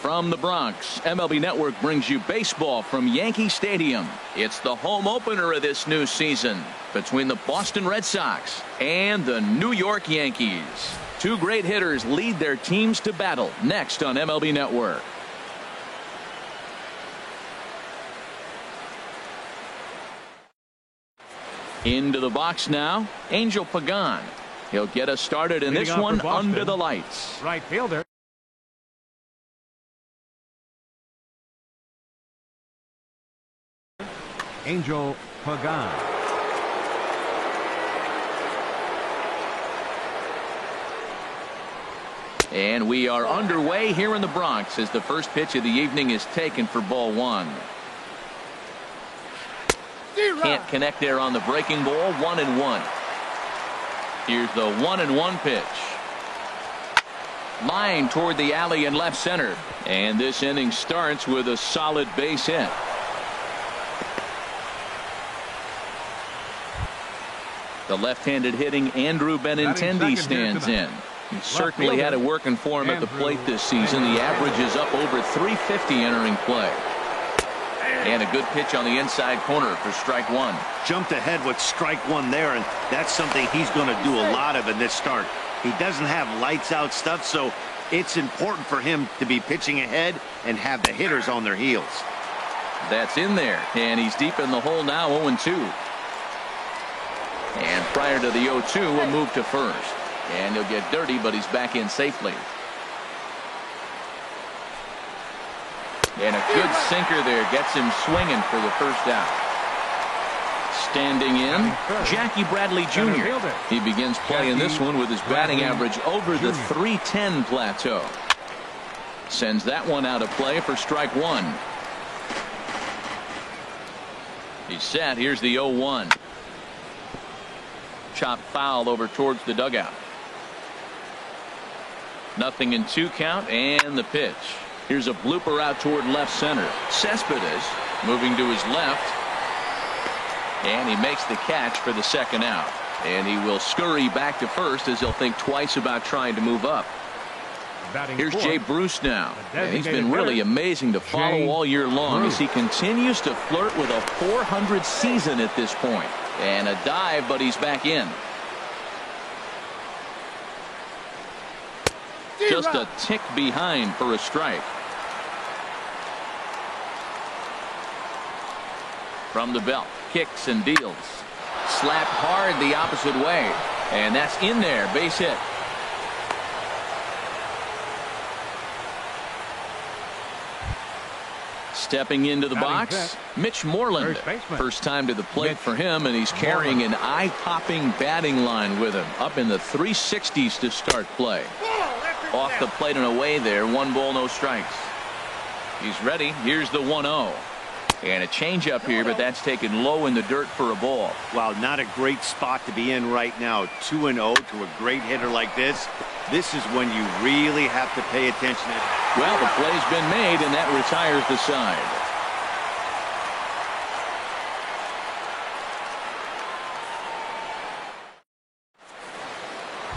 From the Bronx, MLB Network brings you baseball from Yankee Stadium. It's the home opener of this new season between the Boston Red Sox and the New York Yankees. Two great hitters lead their teams to battle next on MLB Network. Into the box now, Angel Pagan. He'll get us started in this one under the lights. Right fielder. Angel Pagan. And we are underway here in the Bronx as the first pitch of the evening is taken for ball one. Can't connect there on the breaking ball. 1-1. Here's the 1-1 pitch. Line toward the alley in left center. And this inning starts with a solid base hit. The left-handed hitting Andrew Benintendi stands in. He certainly had it working for him at the plate this season. The average is up over 350 entering play. And a good pitch on the inside corner for strike one. Jumped ahead with strike one there, and that's something he's going to do a lot of in this start. He doesn't have lights out stuff, so it's important for him to be pitching ahead and have the hitters on their heels. That's in there, and he's deep in the hole now. 0-2. And prior to the 0-2, a move to first. And he'll get dirty, but he's back in safely. And a good sinker there gets him swinging for the first out. Standing in, Jackie Bradley Jr. He begins playing this one with his batting average over the .310 plateau. Sends that one out of play for strike one. He's set. Here's the 0-1. Chopped foul over towards the dugout. 0-2 count, and the pitch. Here's a blooper out toward left center. Cespedes moving to his left, and he makes the catch for the second out. And he will scurry back to first as he'll think twice about trying to move up. Here's Jay Bruce now. And he's been really amazing to follow all year long as he continues to flirt with a .400 season at this point. And a dive, but he's back in. Just a tick behind for a strike. From the belt, kicks and deals. Slapped hard the opposite way. And that's in there, base hit. Stepping into the box, Mitch Moreland. First time to the plate for him, and he's carrying an eye-popping batting line with him. Up in the 360s to start play. Off the plate and away there. 1 ball, no strikes. He's ready. Here's the 1-0. And a changeup here, but that's taken low in the dirt for a ball. Wow, not a great spot to be in right now. 2-0 to a great hitter like this. This is when you really have to pay attention. Well, the play's been made, and that retires the side.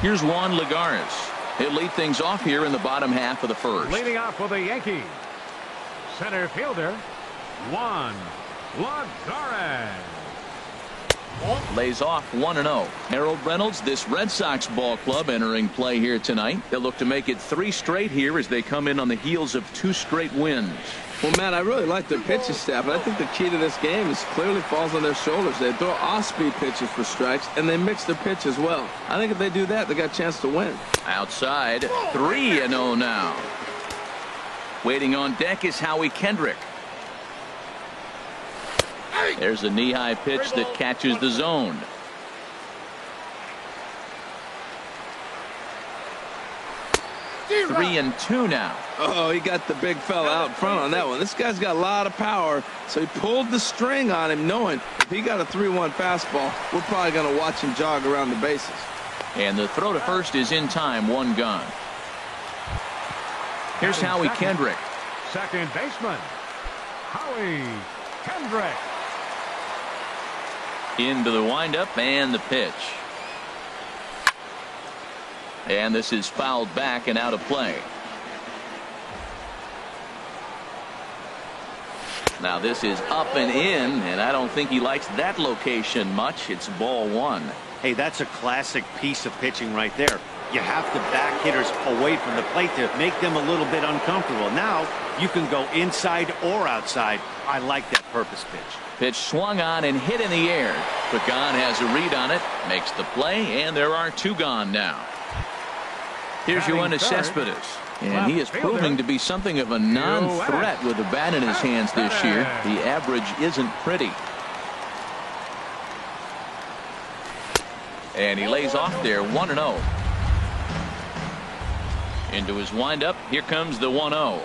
Here's Juan Lagares. He'll lead things off here in the bottom half of the first. Leading off for the Yankees, center fielder Juan Lagares. Lays off 1-0. Harold Reynolds, this Red Sox ball club entering play here tonight. They'll look to make it 3 straight here as they come in on the heels of 2 straight wins. Well, Matt, I really like their pitching staff, but I think the key to this game is clearly falls on their shoulders. They throw off-speed pitches for strikes, and they mix their pitch as well. I think if they do that, they got a chance to win. Outside, 3-0 now. Waiting on deck is Howie Kendrick. There's a knee-high pitch that catches the zone. Three and two now. Oh, he got the big fella out front on that one. This guy's got a lot of power, so he pulled the string on him, knowing if he got a 3-1 fastball, we're probably going to watch him jog around the bases. And the throw to first is in time, 1 gone. Here's Howie Kendrick. Second baseman, Howie Kendrick. Into the windup and the pitch. And this is fouled back and out of play. Now this is up and in, and I don't think he likes that location much. It's ball one. Hey, that's a classic piece of pitching right there. You have to back hitters away from the plate to make them a little bit uncomfortable. Now you can go inside or outside. I like that purpose pitch. Pitch swung on and hit in the air. Pagan has a read on it, makes the play, and there are two gone now. Here's Yoenis Cespedes, and he is proving to be something of a non-threat with the bat in his hands this year. The average isn't pretty. And he lays off there 1-0. Into his windup. Here comes the 1-0.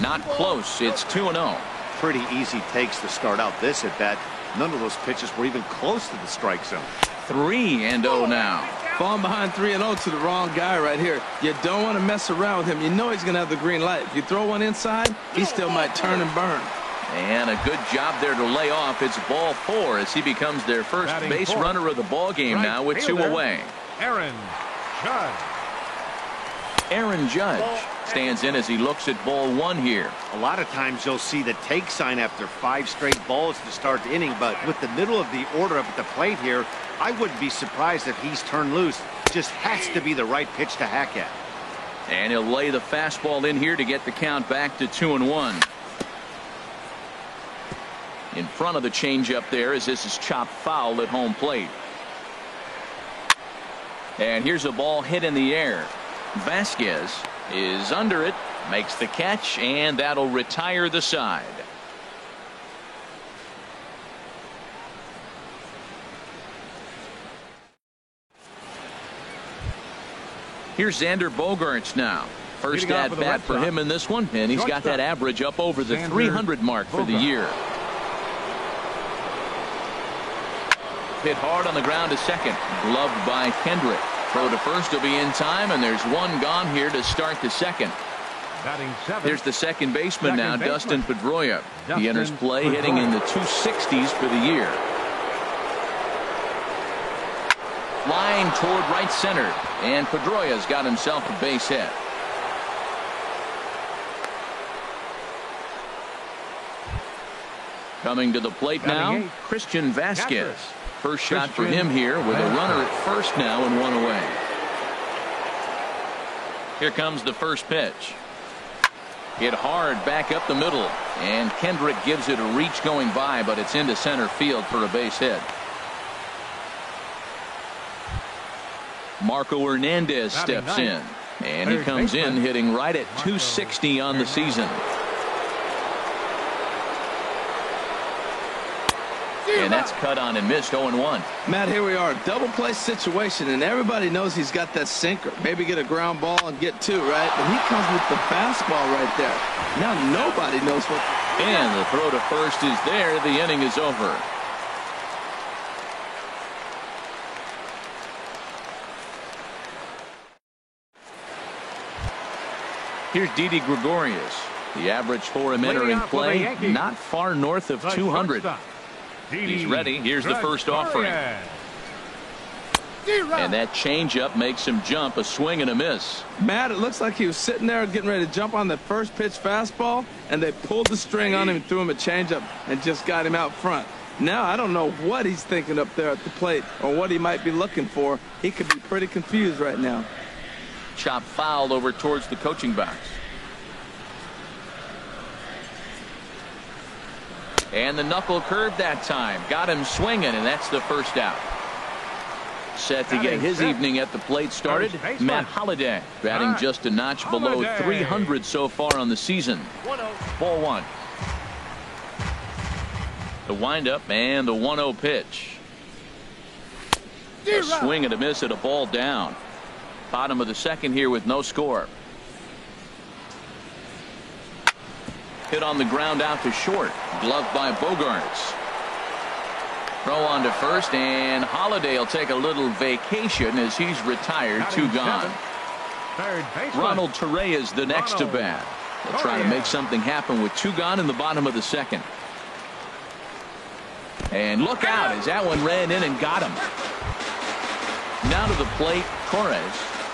Not close. It's 2-0. Pretty easy takes to start out this at bat. None of those pitches were even close to the strike zone. 3-0 now. Falling behind 3-0 to the wrong guy right here. You don't want to mess around with him. You know he's going to have the green light. If you throw one inside, he still might turn and burn. And a good job there to lay off. It's ball four as he becomes their first base runner of the ball game now with two away. Aaron Judge. Aaron Judge stands in as he looks at ball one here. A lot of times you'll see the take sign after 5 straight balls to start the inning, but with the middle of the order up at the plate here, I wouldn't be surprised if he's turned loose. Just has to be the right pitch to hack at. And he'll lay the fastball in here to get the count back to 2-1. In front of the changeup there as this is chopped foul at home plate. And here's a ball hit in the air. Vasquez is under it, makes the catch, and that'll retire the side. Here's Xander Bogaerts now. First at bat for him in this one, and he's got that average up over the 300 mark for the year. Hit hard on the ground to second. Gloved by Kendrick. Throw to first will be in time, and there's one gone here to start the second. Here's the second baseman now, Dustin Pedroia. He enters play hitting in the 260s for the year. Flying toward right center, and Pedroia's got himself a base hit. Coming to the plate now, Christian Vasquez. First shot for him here with a runner at first now and one away. Here comes the first pitch. Hit hard back up the middle, and Kendrick gives it a reach going by, but it's into center field for a base hit. Marco Hernandez steps in, and he comes in hitting right at 260 on the season. And that's cut on and missed. 0-1. Matt, here we are, double play situation, and everybody knows he's got that sinker. Maybe get a ground ball and get two, right? But he comes with the fastball right there. Now nobody knows what. And the throw to first is there. The inning is over. Here's Didi Gregorius. The average for him entering play, not far north of 200. He's ready. Here's the first offering. And that changeup makes him jump. A swing and a miss. Matt, it looks like he was sitting there getting ready to jump on the first pitch fastball, and they pulled the string on him and threw him a changeup and just got him out front. Now I don't know what he's thinking up there at the plate or what he might be looking for. He could be pretty confused right now. Chop foul over towards the coaching box. And the knuckle curve that time. Got him swinging, and that's the first out. Set to get his evening at the plate started, Matt Holliday, batting just a notch below 300 so far on the season. Ball one. The windup and the 1-0 pitch. A swing and a miss at a ball down. Bottom of the second here with no score. Hit on the ground out to short. Gloved by Bogaerts. Throw on to first, and Holliday will take a little vacation as he's retired. Two gone. Ronald Torrey is the next to bat. They'll try to make something happen with two gone in the bottom of the second. And look out as that one ran in and got him. Now to the plate, Torres.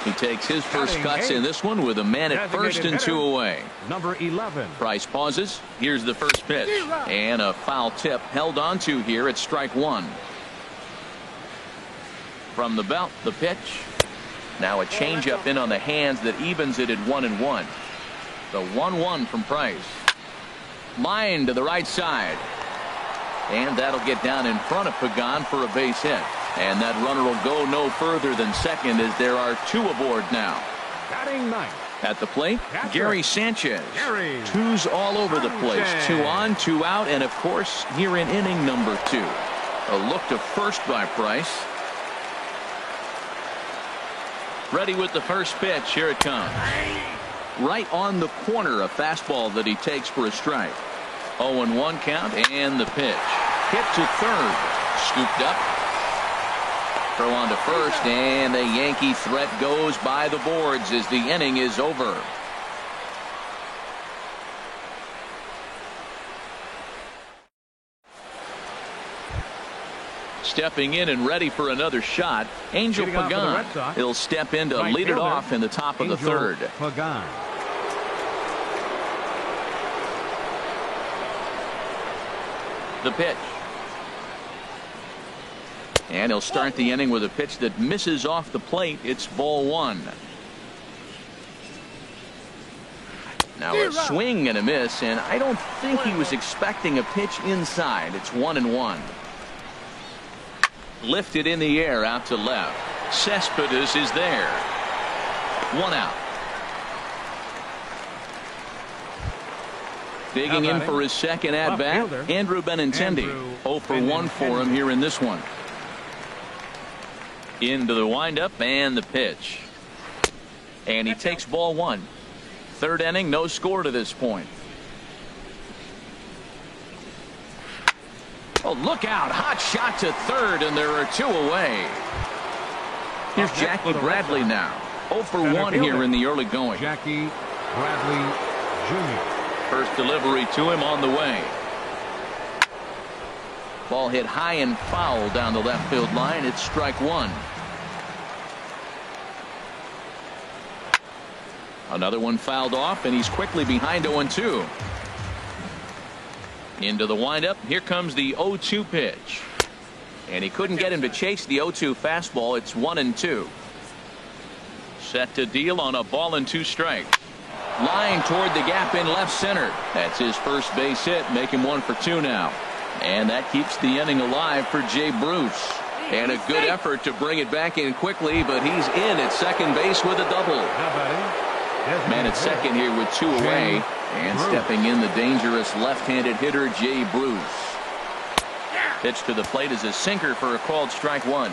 He takes his first cuts in this one with a man at first and 2 away. Number 11. Price pauses. Here's the first pitch. And a foul tip held on to here at strike one. From the belt, the pitch. Now a changeup in on the hands that evens it at 1-1. The 1-1 from Price. Line to the right side. And that'll get down in front of Pagan for a base hit. And that runner will go no further than second as there are 2 aboard now. Batting ninth. At the plate, Gary Sanchez. Gary. 2s all over the place. 2 on, 2 out, and of course here in inning number 2. A look to first by Price. Ready with the first pitch. Here it comes. Right on the corner, a fastball that he takes for a strike. 0-1 count and the pitch. Hit to third. Scooped up. Throw on to first, and the Yankee threat goes by the boards as the inning is over. Stepping in and ready for another shot, Angel Pagan. He'll step in to lead it off in the top of the third. Pagan. The pitch. And he'll start the inning with a pitch that misses off the plate. It's ball 1. Now a swing and a miss, and I don't think he was expecting a pitch inside. It's 1-1. Lifted in the air out to left. Cespedes is there. 1 out. Digging in for his second at bat, Andrew Benintendi. 0 for 1 for him here in this one. Into the windup and the pitch. And he takes ball 1. Third inning, no score to this point. Oh, look out. Hot shot to third, and there are 2 away. Here's Jackie Bradley now. 0 for 1 here in the early going. Jackie Bradley Jr. First delivery to him on the way. Ball hit high and foul down the left field line. It's strike 1. Another one fouled off, and he's quickly behind 0-2. Into the windup. Here comes the 0-2 pitch. And he couldn't get him to chase the 0-2 fastball. It's 1-2. Set to deal on a ball and 2 strikes. Line toward the gap in left center. That's his first base hit. Make him 1 for 2 now. And that keeps the inning alive for Jay Bruce. And a good effort to bring it back in quickly, but he's in at second base with a double. Man at second here with 2 away. And stepping in, the dangerous left-handed hitter, Jay Bruce. Pitch to the plate is a sinker for a called strike 1.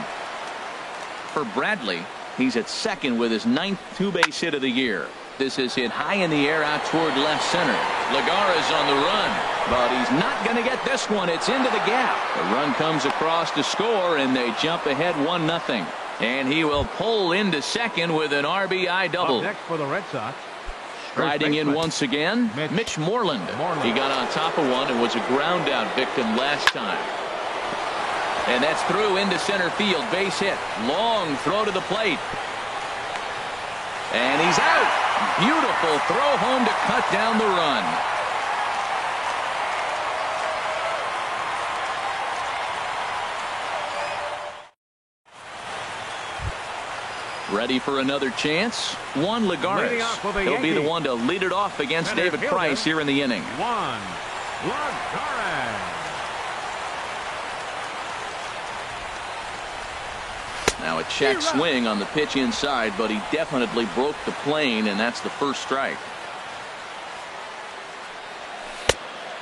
For Bradley, he's at second with his 9th 2-base hit of the year. This is hit high in the air out toward left center. Lagares on the run, but he's not going to get this one. It's into the gap. The run comes across to score, and they jump ahead 1-0. And he will pull into second with an RBI double. Up next for the Red Sox. Riding in once again, Mitch Moreland. He got on top of one and was a ground out victim last time. And that's through into center field. Base hit. Long throw to the plate. And he's out. Beautiful throw home to cut down the run. Ready for another chance? Juan Lagares. He'll be the one to lead it off against David Price here in the inning. Juan Lagares. Now a check swing on the pitch inside, but he definitely broke the plane, and that's the first strike.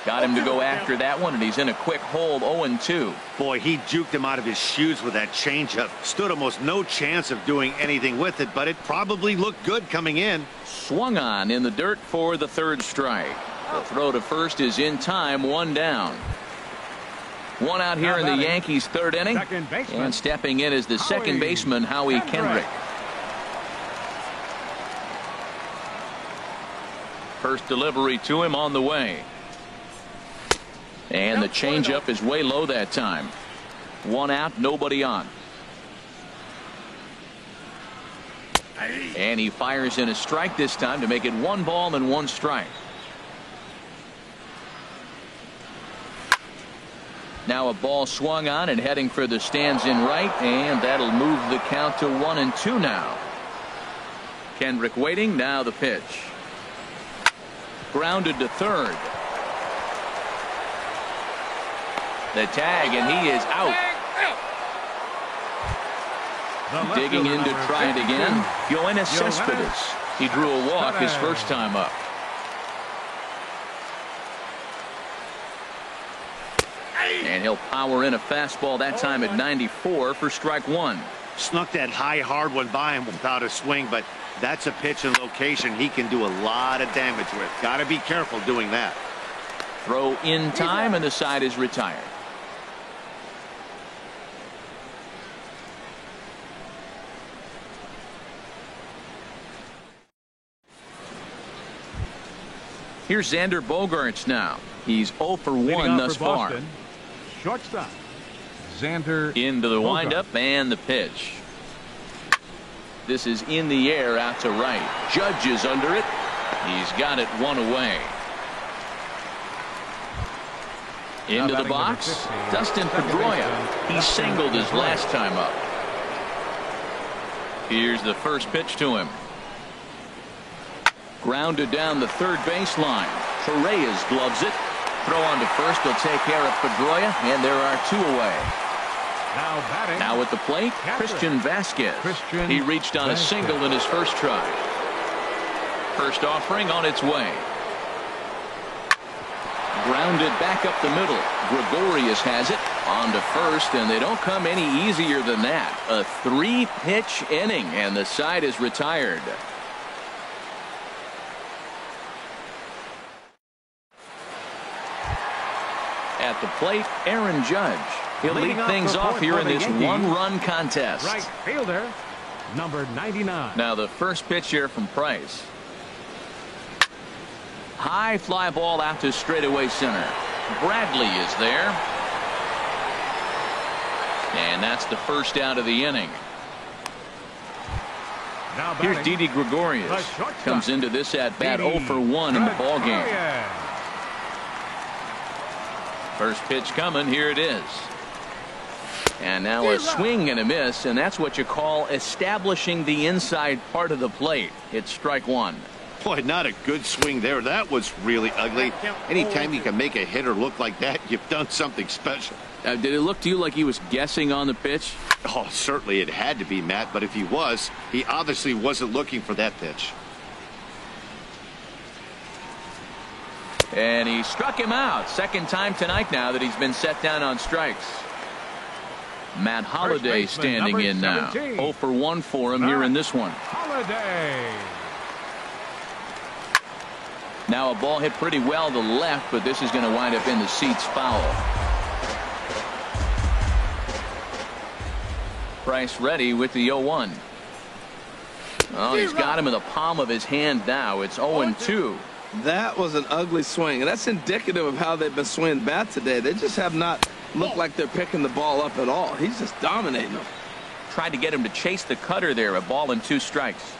Got him to go after that one, and he's in a quick hold. 0-2. Boy, he juked him out of his shoes with that changeup. Stood almost no chance of doing anything with it, but it probably looked good coming in. Swung on in the dirt for the third strike. The throw to first is in time. 1 down. 1 out here in the Yankees' third inning. And stepping in is the second baseman, Howie Kendrick. First delivery to him on the way. And the changeup is way low that time. 1 out, nobody on. And he fires in a strike this time to make it 1 ball and 1 strike. Now a ball swung on and heading for the stands in right, and that'll move the count to 1-2 now. Kendrick waiting. Now the pitch. Grounded to third. The tag, and he is out. Digging in to try it again. Yoenis Cespedes. He drew a walk his first time up. And he'll power in a fastball that time at 94 for strike 1. Snuck that high hard one by him without a swing, but that's a pitch and location he can do a lot of damage with. Got to be careful doing that. Throw in time, and the side is retired. Here's Xander Bogaerts now. He's 0 for 1 thus far. Shortstop Xander into the windup and the pitch. This is in the air out to right. Judge is under it. He's got it 1 away. Into the box, Dustin Pedroia. He singled his last time up. Here's the first pitch to him. Grounded down the third baseline. Torreyes gloves it. Throw on to first will take care of Pedroia, and there are 2 away. Now at the plate, Christian Vasquez. He reached on a single in his first try. First offering on its way. Grounded back up the middle. Gregorius has it on to first, and they don't come any easier than that. A 3-pitch inning, and the side is retired. At the plate, Aaron Judge. He'll lead things off here in this 1-run contest. Right fielder, number 99. Now the first pitch here from Price. High fly ball out to straightaway center. Bradley is there. And that's the first out of the inning. Here's Didi Gregorius. Comes into this at bat 0 for 1 in the ball game. First pitch coming. Here it is. And now a swing and a miss, and that's what you call establishing the inside part of the plate. It's strike 1. Boy, not a good swing there. That was really ugly. Anytime you can make a hitter look like that, you've done something special. Did it look to you like he was guessing on the pitch? Oh, certainly it had to be, Matt, but if he was, he obviously wasn't looking for that pitch. And he struck him out. Second time tonight now that he's been set down on strikes. Matt Holliday standing in now. 0 for 1 for him here in this one. Holliday. Now a ball hit pretty well to the left, but this is going to wind up in the seats foul. Price ready with the 0-1. Oh, he's got him in the palm of his hand now. It's 0-2. That was an ugly swing, and that's indicative of how they've been swinging bat today. They just have not looked like they're picking the ball up at all. He's just dominating them. Tried to get him to chase the cutter there. A ball and 2 strikes.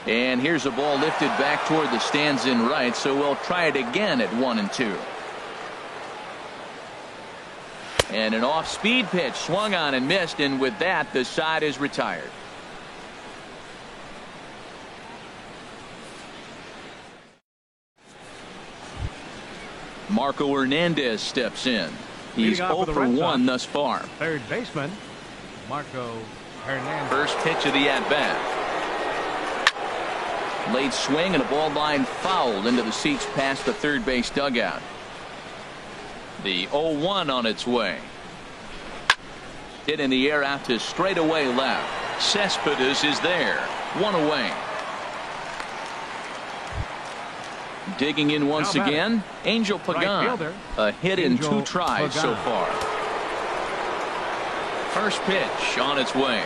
And here's a ball lifted back toward the stands in right, so we'll try it again at 1-2. And an off-speed pitch swung on and missed, and with that the side is retired. Marco Hernandez steps in. He's 0 for 1 thus far. Third baseman Marco Hernandez. First pitch of the at-bat. Late swing and a ball line fouled into the seats past the third base dugout. The 0-1 on its way. Hit in the air out to straightaway left. Cespedes is there. 1 away. Digging in once again, Angel Pagan. A hit in 2 tries so far. First pitch on its way.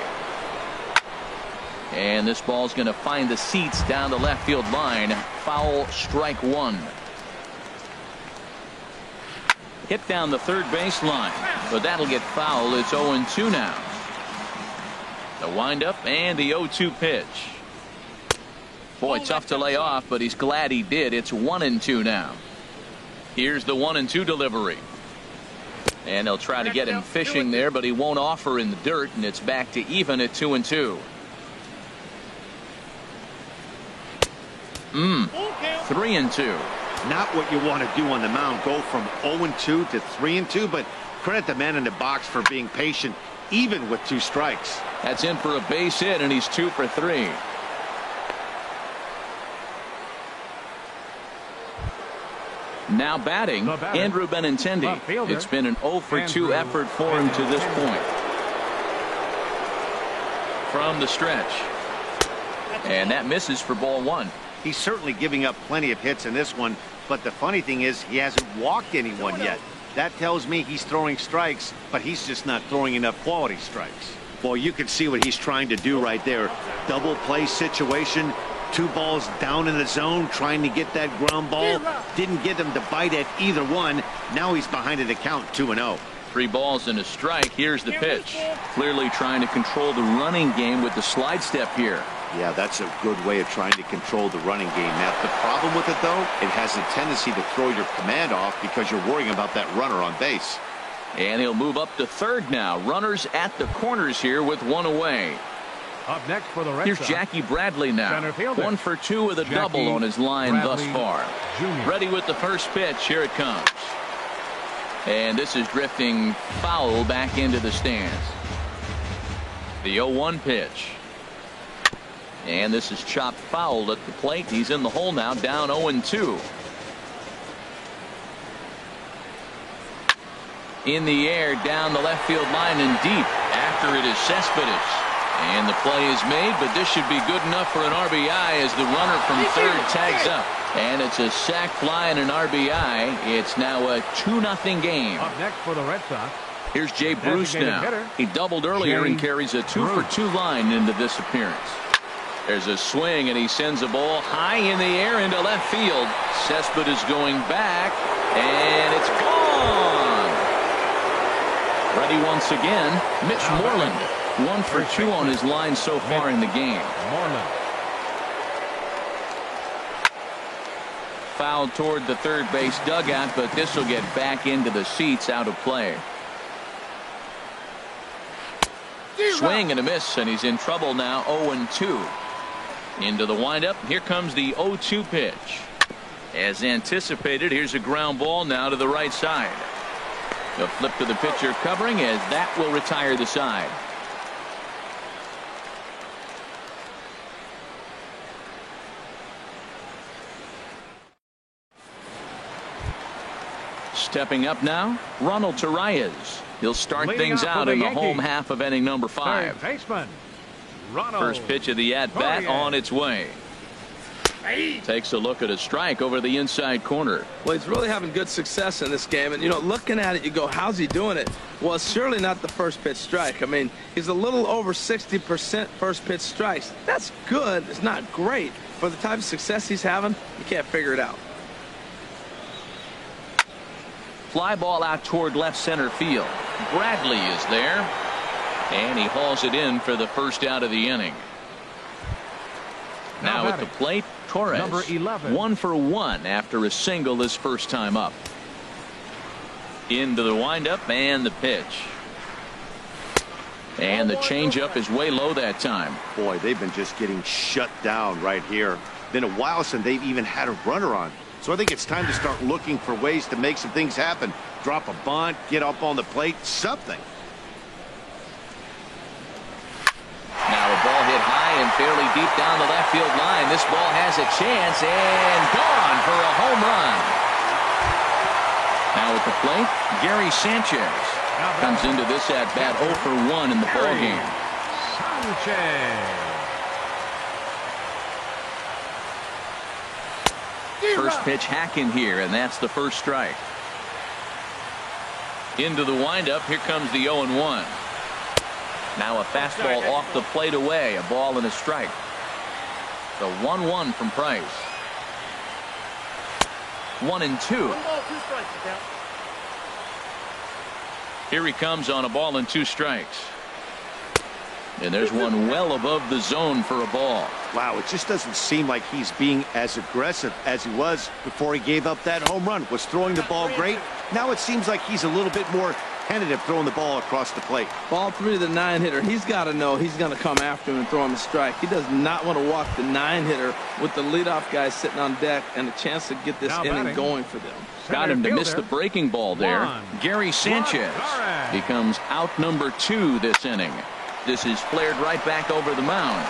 And this ball's going to find the seats down the left field line. Foul, strike 1. Hit down the third baseline, but that'll get fouled. It's 0-2 now. The windup and the 0-2 pitch. Boy, tough to lay off, but he's glad he did. It's 1-2 now. Here's the 1-2 delivery. And they'll try to get him fishing there, but he won't offer in the dirt, and it's back to even at 2-2. 3-2. Not what you want to do on the mound. Go from 0-2 to 3-2, but credit the man in the box for being patient, even with 2 strikes. That's in for a base hit, and he's 2 for 3. Now batting, Andrew Benintendi. It's been an 0 for 2 effort for him to this point. From the stretch. And that misses for ball 1. He's certainly giving up plenty of hits in this one, but the funny thing is he hasn't walked anyone yet. That tells me he's throwing strikes, but he's just not throwing enough quality strikes. Well, you can see what he's trying to do right there. Double play situation. 2 balls down in the zone, trying to get that ground ball. Didn't get him to bite at either one. Now he's behind at the count, 2-0. 3 balls and a strike. Here's the pitch. Clearly trying to control the running game with the slide step here. Yeah, that's a good way of trying to control the running game, Matt. The problem with it, though, it has a tendency to throw your command off because you're worrying about that runner on base. And he'll move up to third now. Runners at the corners here with 1 away. Up next for the Red Here's Sox, Jackie Bradley now. 1 for 2 with a double on his line thus far. Ready with the first pitch. Here it comes. And this is drifting foul back into the stands. The 0-1 pitch. And this is chopped foul at the plate. He's in the hole now, down 0-2. In the air, down the left field line and deep. After it is Cespedes. And the play is made, but this should be good enough for an RBI as the runner from third tags up. And it's a sac fly and an RBI. It's now a 2-0 game. Up next for the Red Sox, Here's Jay Bruce now. He doubled earlier and carries a 2 for 2 line into this appearance. There's a swing, and he sends a ball high in the air into left field. Cespedes going back, and it's gone. Ready once again, Mitch Moreland. 1 for 2 on his line so far in the game. Moreland. Foul toward the third base dugout, but this will get back into the seats, out of play. Swing and a miss, and he's in trouble now. 0-2. Into the windup. Here comes the 0-2 pitch. As anticipated, here's a ground ball now to the right side. The flip to the pitcher covering, as that will retire the side. Stepping up now, Ronald Torreyes. He'll start things out in the home half of inning number 5. Baseman, Ronald First pitch of the at-bat on its way. Takes a look at a strike over the inside corner. Well, he's really having good success in this game. And, you know, looking at it, you go, how's he doing it? Well, it's surely not the first pitch strike. I mean, he's a little over 60% first pitch strikes. That's good. It's not great. For the type of success he's having, you can't figure it out. Fly ball out toward left center field. Bradley is there. And he hauls it in for the first out of the inning. Now at the plate, Torres. Number 11. 1 for 1 after a single his first time up. Into the windup and the pitch. And the changeup is way low that time. Boy, they've been just getting shut down right here. Been a while since they've even had a runner on. So I think it's time to start looking for ways to make some things happen. Drop a bunt, get up on the plate, something. Now a ball hit high and fairly deep down the left field line. This ball has a chance and gone for a home run. Now at the plate, Gary Sanchez comes into this at bat 0 for 1 in the ball game. Sanchez. First pitch hacking here, and that's the first strike. Into the windup. Here comes the 0-1. Now a fastball off the plate away. A ball and a strike. The 1-1 from Price. 1-2. Here he comes on a ball and 2 strikes. And there's one well above the zone for a ball. Wow, it just doesn't seem like he's being as aggressive as he was before he gave up that home run. Was throwing the ball great. Now it seems like he's a little bit more tentative throwing the ball across the plate. Ball 3 to the 9-hitter. He's got to know he's going to come after him and throw him a strike. He does not want to walk the 9-hitter with the leadoff guy sitting on deck and a chance to get this inning going for them. Got him to miss the breaking ball there. Gary Sanchez becomes out number 2 this inning. This is flared right back over the mound.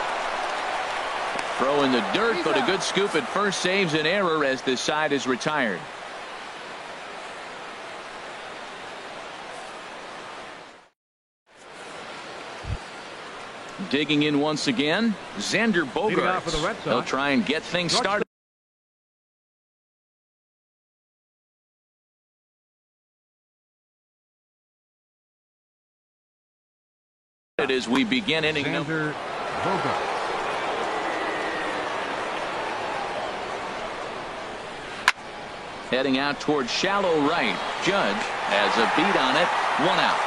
Throw in the dirt, but a good scoop at first saves an error as this side is retired. Digging in once again, Xander Bogaerts. They'll try and get things started. As we begin inning number. Heading out towards shallow right. Judge has a beat on it. 1 out.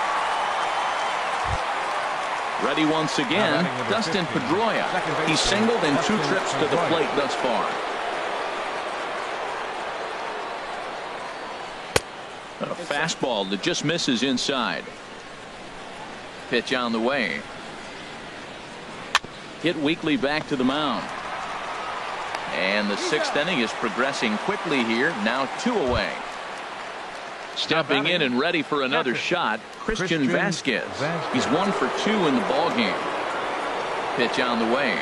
Ready once again, Dustin Pedroia. He's singled in 2 trips to the plate thus far. A fastball that just misses inside. Pitch on the way. Hit Weekly back to the mound. And the 6th inning is progressing quickly here. Now 2 away. Stepping in and ready for another shot, Christian Vasquez. He's 1 for 2 in the ball game. Pitch on the way.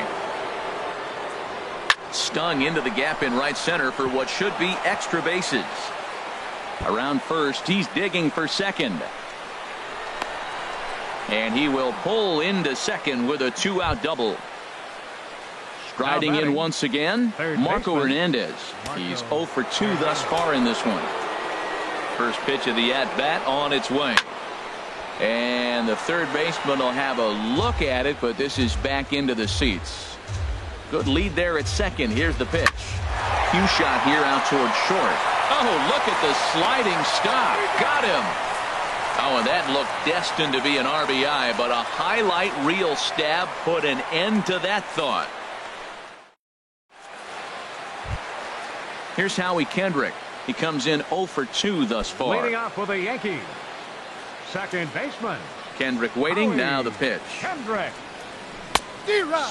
Stung into the gap in right center for what should be extra bases. Around first, he's digging for second. And he will pull into second with a 2-out double. Striding in once again, Marco Hernandez. He's 0 for 2 thus far in this one. First pitch of the at-bat on its way. And the third baseman will have a look at it, but this is back into the seats. Good lead there at second. Here's the pitch. Cue shot here out towards short. Oh, look at the sliding stop. Got him. Oh, and that looked destined to be an RBI, but a highlight reel stab put an end to that thought. Here's Howie Kendrick. He comes in 0 for 2 thus far. Leading off for the Yankees, second baseman. Kendrick waiting. Howie now the pitch. Kendrick.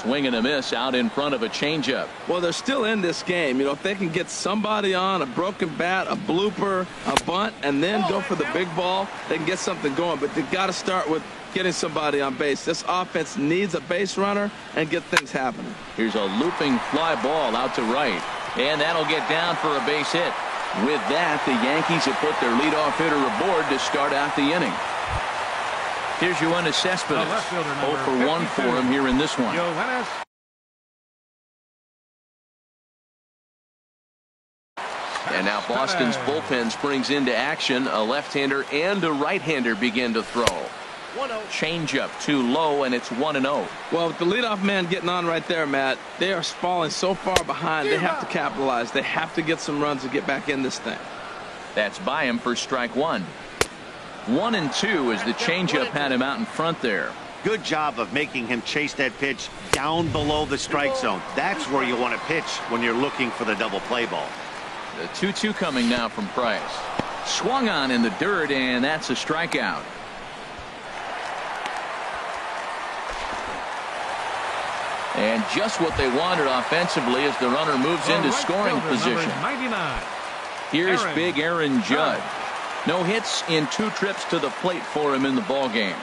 Swing and a miss out in front of a changeup. Well, they're still in this game. You know, if they can get somebody on a broken bat, a blooper, a bunt, and then go for the big ball, they can get something going. But they've got to start with getting somebody on base. This offense needs a base runner and get things happening. Here's a looping fly ball out to right. And that'll get down for a base hit. With that, the Yankees have put their leadoff hitter aboard to start out the inning. Here's Yoenis Cespedes. 0 for 1 for him here in this one. And now Boston's bullpen springs into action. A left-hander and a right-hander begin to throw. Changeup too low, and it's 1-0. Well, with the leadoff man getting on right there, Matt, they are falling so far behind. They have to capitalize. They have to get some runs to get back in this thing. That's by him for strike 1. 1-2 as the changeup had him out in front there. Good job of making him chase that pitch down below the strike zone. That's where you want to pitch when you're looking for the double play ball. The 2-2 coming now from Price. Swung on in the dirt, and that's a strikeout. And just what they wanted offensively as the runner moves into scoring position. Here's big Aaron Judge. No hits in 2 trips to the plate for him in the ball game.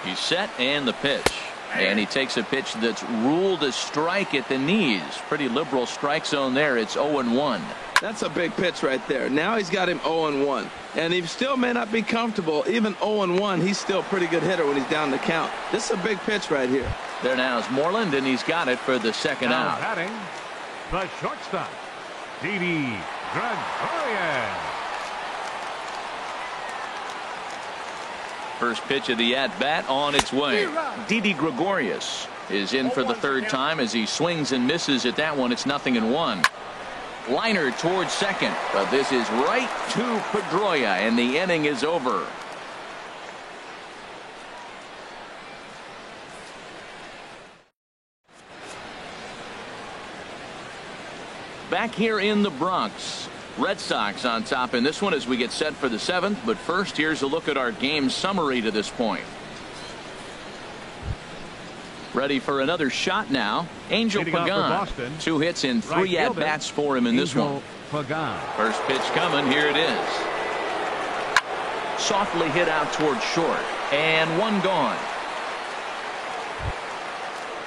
He's set and the pitch. And he takes a pitch that's ruled a strike at the knees. Pretty liberal strike zone there. It's 0-1. That's a big pitch right there. Now he's got him 0-1. And he still may not be comfortable. Even 0-1, he's still a pretty good hitter when he's down the count. This is a big pitch right here. There now is Moreland, and he's got it for the second out. Batting, the shortstop, Didi Gregorius. First pitch of the at-bat on its way. Didi Gregorius is in for the 3rd time as he swings and misses at that one. It's 0-1. Liner towards second, but this is right to Pedroia, and the inning is over. back here in the Bronx. Red Sox on top in this one as we get set for the 7th. But first, here's a look at our game summary to this point. Ready for another shot now. Angel Pagan. 2 hits and 3 at-bats for him in this one. First pitch coming. Here it is. Softly hit out towards short. And 1 gone.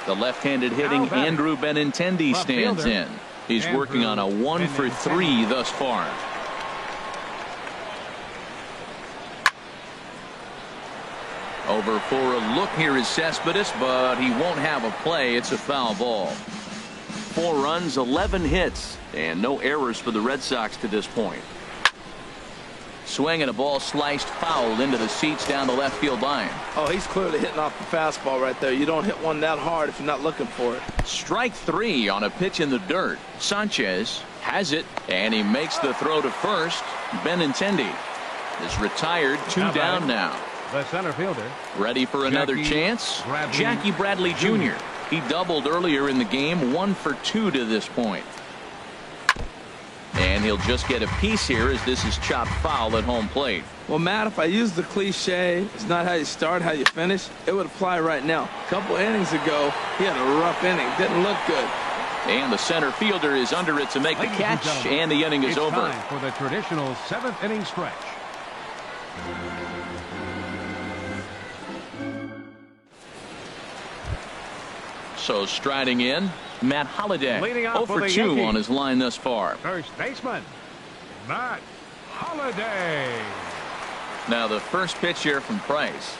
The left-handed hitting Andrew Benintendi stands in. He's working on a 1 for 3 thus far. Over for a look here is Cespedes, but he won't have a play. It's a foul ball. 4 runs, 11 hits, and no errors for the Red Sox to this point. Swing and a ball sliced foul into the seats down the left field line. Oh, he's clearly hitting off the fastball right there. You don't hit one that hard if you're not looking for it. Strike 3 on a pitch in the dirt. Sanchez has it, and he makes the throw to first. Benintendi is retired. 2 down now. The center fielder. Ready for another chance? Jackie Bradley Jr. He doubled earlier in the game. 1 for 2 to this point. And he'll just get a piece here as this is chopped foul at home plate. Well, Matt, if I use the cliche, it's not how you start, how you finish, it would apply right now. A couple innings ago, he had a rough inning. Didn't look good. And the center fielder is under it to make the catch, and the inning is over. Time for the traditional 7th inning stretch. So striding in, Matt Holliday. 0 for 2 on his line thus far. First baseman, Matt Holliday. Now the first pitch here from Price.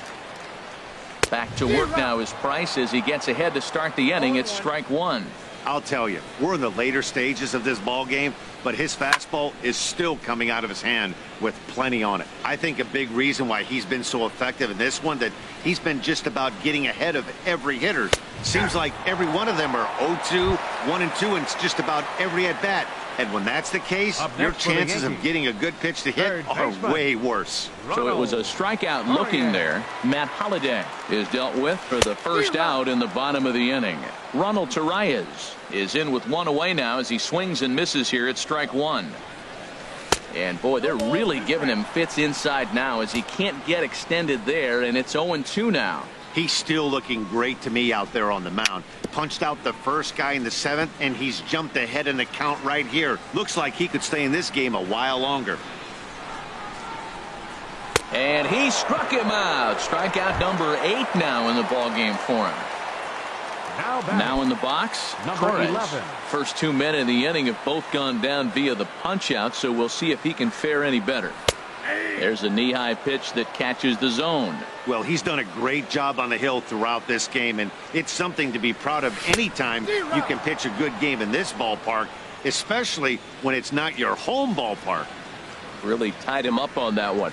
Back to work now is Price as he gets ahead to start the inning. It's strike 1. I'll tell you, we're in the later stages of this ball game, but his fastball is still coming out of his hand with plenty on it. I think a big reason why he's been so effective in this one, that he's been just about getting ahead of every hitter. Seems like every one of them are 0-2, 1-2, and it's just about every at bat. And when that's the case, your chances of getting a good pitch to hit are way worse. So it was a strikeout looking there. Matt Holliday is dealt with for the first out in the bottom of the inning. Ronald Torreyes is in with 1 away now as he swings and misses here at strike 1. And boy, they're really giving him fits inside now as he can't get extended there, and it's 0-2 now. He's still looking great to me out there on the mound. Punched out the first guy in the 7th, and he's jumped ahead in the count right here. Looks like he could stay in this game a while longer. And he struck him out. Strikeout number 8 now in the ball game for him. Now in the box, Torres. First 2 men in the inning have both gone down via the punch out, so we'll see if he can fare any better. There's a knee-high pitch that catches the zone. Well, he's done a great job on the hill throughout this game, and it's something to be proud of anytime you can pitch a good game in this ballpark, especially when it's not your home ballpark. Really tied him up on that one.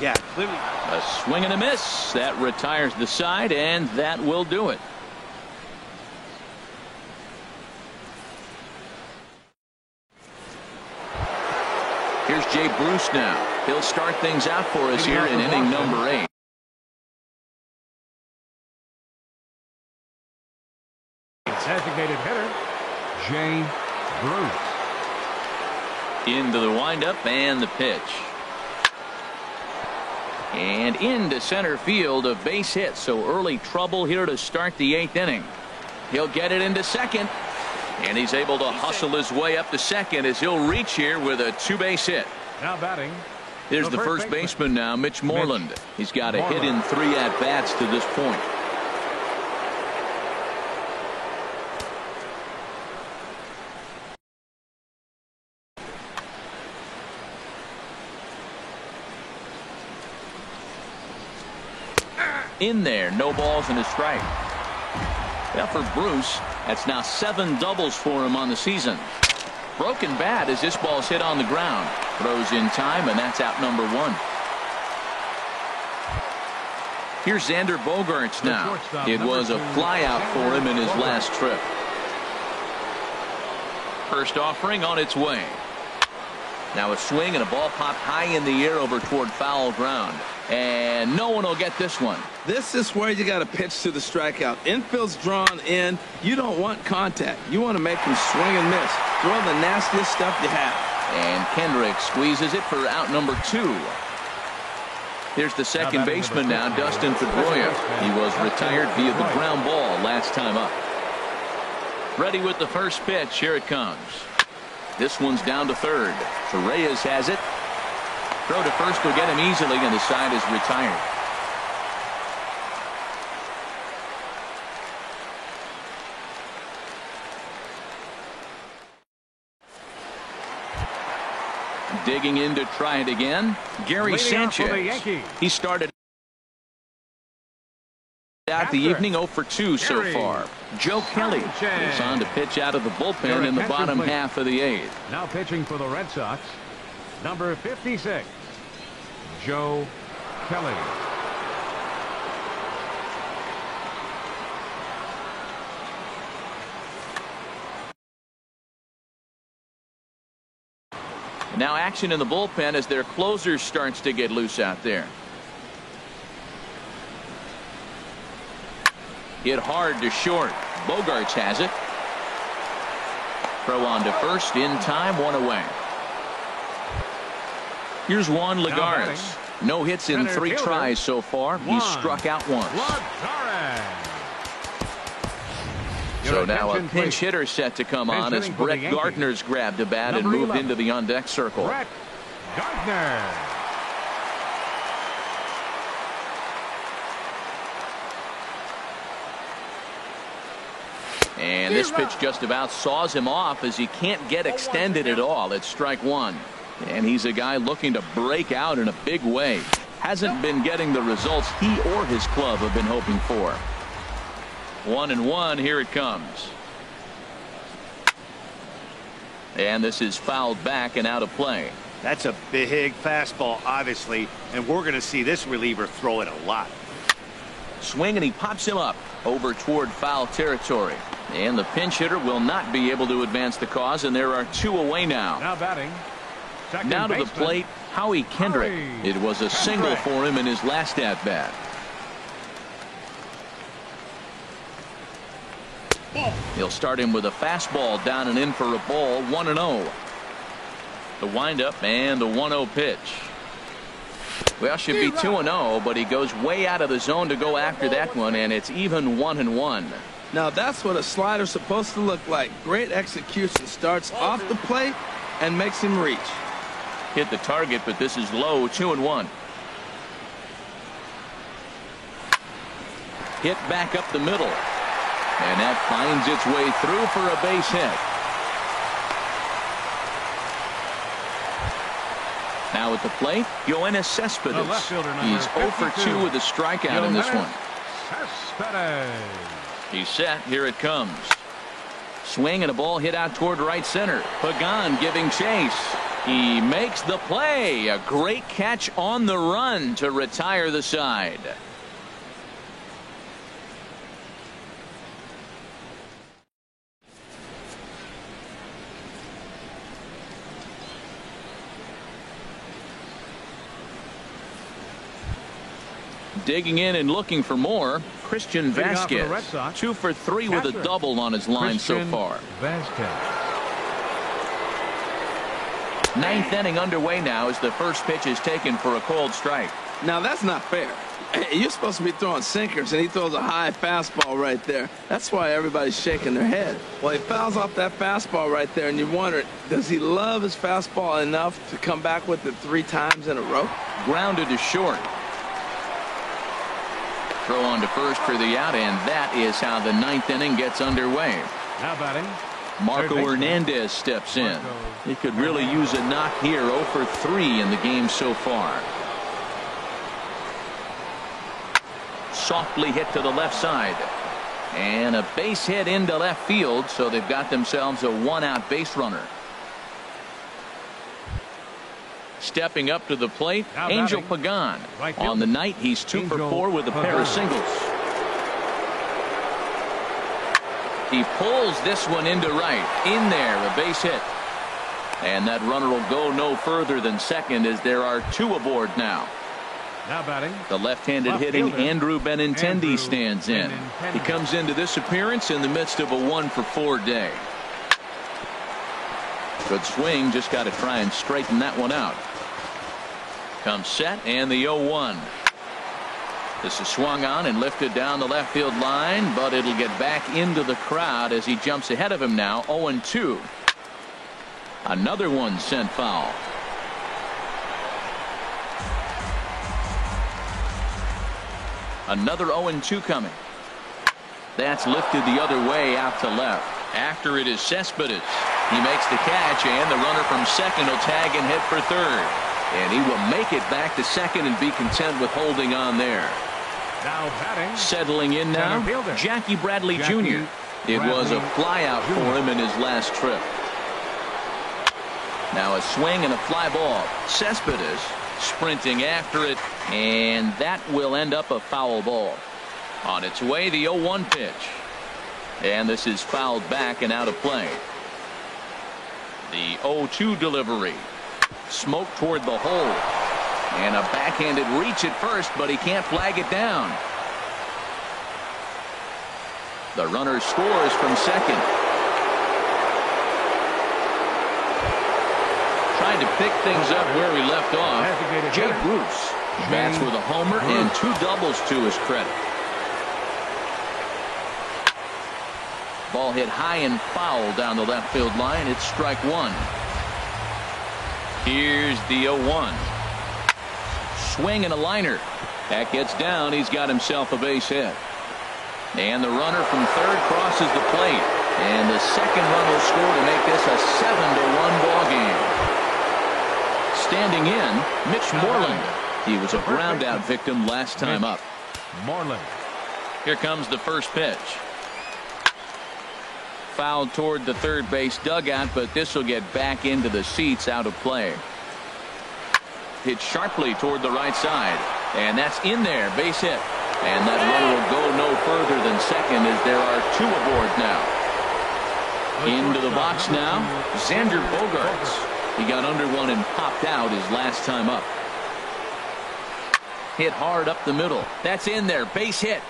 Yeah, clearly. A swing and a miss. That retires the side, and that will do it. Here's Jay Bruce now. He'll start things out for us here in inning number 8. Designated hitter, Jay Bruce. Into the windup and the pitch. And into center field, a base hit. So early trouble here to start the 8th inning. He'll get it into second. And he's able to hustle his way up to second as he'll reach here with a 2-base hit. Now batting. Here's the first baseman now, Mitch Moreland. He's got a hit in 3 at-bats to this point. In there, no balls and a strike. Now for Bruce, that's now 7 doubles for him on the season. Broken bat as this ball's hit on the ground. Throws in time, and that's out number 1. Here's Xander Bogaerts now. It was a flyout for him in his last trip. First offering on its way. Now a swing and a ball popped high in the air over toward foul ground. And no one will get this one. This is where you got to pitch to the strikeout. Infield's drawn in. You don't want contact. You want to make him swing and miss. Throw the nastiest stuff you have. And Kendrick squeezes it for out number 2. Here's the second baseman now, Dustin Pedroia. He was retired via the ground ball last time up. Ready with the first pitch. Here it comes. This one's down to third. Reyes has it. Throw to first will get him easily, and the side is retired. Digging in to try it again, Gary Sanchez. He started out the evening 0 for 2 so far. Joe Kelly is on to pitch out of the bullpen in the bottom half of the 8th. Now pitching for the Red Sox, number 56, Joe Kelly. Now action in the bullpen as their closer starts to get loose out there. Hit hard to short. Bogarts has it. Throw on to first in time, 1 away. Here's Juan Lagares. No hits in 3 tries so far. He's struck out once. So now a pinch hitter set to come on as Brett Gardner's grabbed a bat and moved into the on-deck circle. Brett Gardner. And this pitch just about saws him off as he can't get extended at all. It's strike 1. And he's a guy looking to break out in a big way. Hasn't been getting the results he or his club have been hoping for. 1-1. Here it comes. And this is fouled back and out of play. That's a big fastball, obviously, and we're going to see this reliever throw it a lot. Swing, and he pops him up over toward foul territory. And the pinch hitter will not be able to advance the cause, and there are 2 away now. Now batting. Now to the plate, Howie Kendrick. It was a single for him in his last at-bat. He'll start him with a fastball down and in for a ball. 1-0. The windup and the 1-0 pitch. Well, should be 2-0, but he goes way out of the zone to go after that one, and it's even 1-1. Now that's what a slider's supposed to look like. Great execution. Starts off the plate and makes him reach. Hit the target, but this is low. 2-1. Hit back up the middle. And that finds its way through for a base hit. Now at the plate, Yoenis Cespedes. He's 0 for 2 with a strikeout in this one. He's set. Here it comes. Swing and a ball hit out toward right center. Pagan giving chase. He makes the play. A great catch on the run to retire the side. Digging in and looking for more, Christian Vasquez. 2 for 3 with a double on his line so far. Ninth inning underway now as the first pitch is taken for a cold strike. Now that's not fair. You're supposed to be throwing sinkers, and he throws a high fastball right there. That's why everybody's shaking their head. Well, he fouls off that fastball right there, and you wonder, does he love his fastball enough to come back with it 3 times in a row? Grounded to short. Throw on to first for the out, and that is how the 9th inning gets underway. Now batting, Marco Hernandez steps in. He could really use a knock here. 0 for 3 in the game so far. Softly hit to the left side. And a base hit into left field, so they've got themselves a 1-out base runner. Stepping up to the plate, Angel Pagan. On the night, he's 2 for 4 with a pair of singles. He pulls this one into right. In there, a base hit. And that runner will go no further than second as there are 2 aboard now. Now batting, the left-handed hitting Andrew Benintendi stands in. He comes into this appearance in the midst of a 1 for 4 day. Good swing, just got to try and straighten that one out. Comes set and the 0-1. This is swung on and lifted down the left field line, but it'll get back into the crowd as he jumps ahead of him now. 0-2. Another one sent foul. Another 0-2 coming. That's lifted the other way out to left. After it is Cespedes. He makes the catch, and the runner from second will tag and head for third. And he will make it back to second and be content with holding on there. Now batting. Settling in now, Jackie Bradley Jr. It was a flyout for him in his last trip. Now a swing and a fly ball. Cespedes sprinting after it, and that will end up a foul ball. On its way, the 0-1 pitch. And this is fouled back and out of play. The 0-2 delivery. Smoke toward the hole. And a backhanded reach at first, but he can't flag it down. The runner scores from second. Trying to pick things up where he left off. Jay Bruce bats with a homer and 2 doubles to his credit. Ball hit high and foul down the left field line. It's strike one. Here's the 0-1. Swing and a liner. That gets down. He's got himself a base hit. And the runner from third crosses the plate. And the second run will score to make this a 7-1 ball game. Standing in, Mitch Moreland. He was a ground out victim last time up. Moreland. Here comes the first pitch. Fouled toward the third base dugout, but this will get back into the seats, out of play. Hit sharply toward the right side, and that's in there, base hit. And that runner will go no further than second as there are 2 aboard now. Into the box now, Xander Bogaerts. He got under one and popped out his last time up. Hit hard up the middle. That's in there, base hit.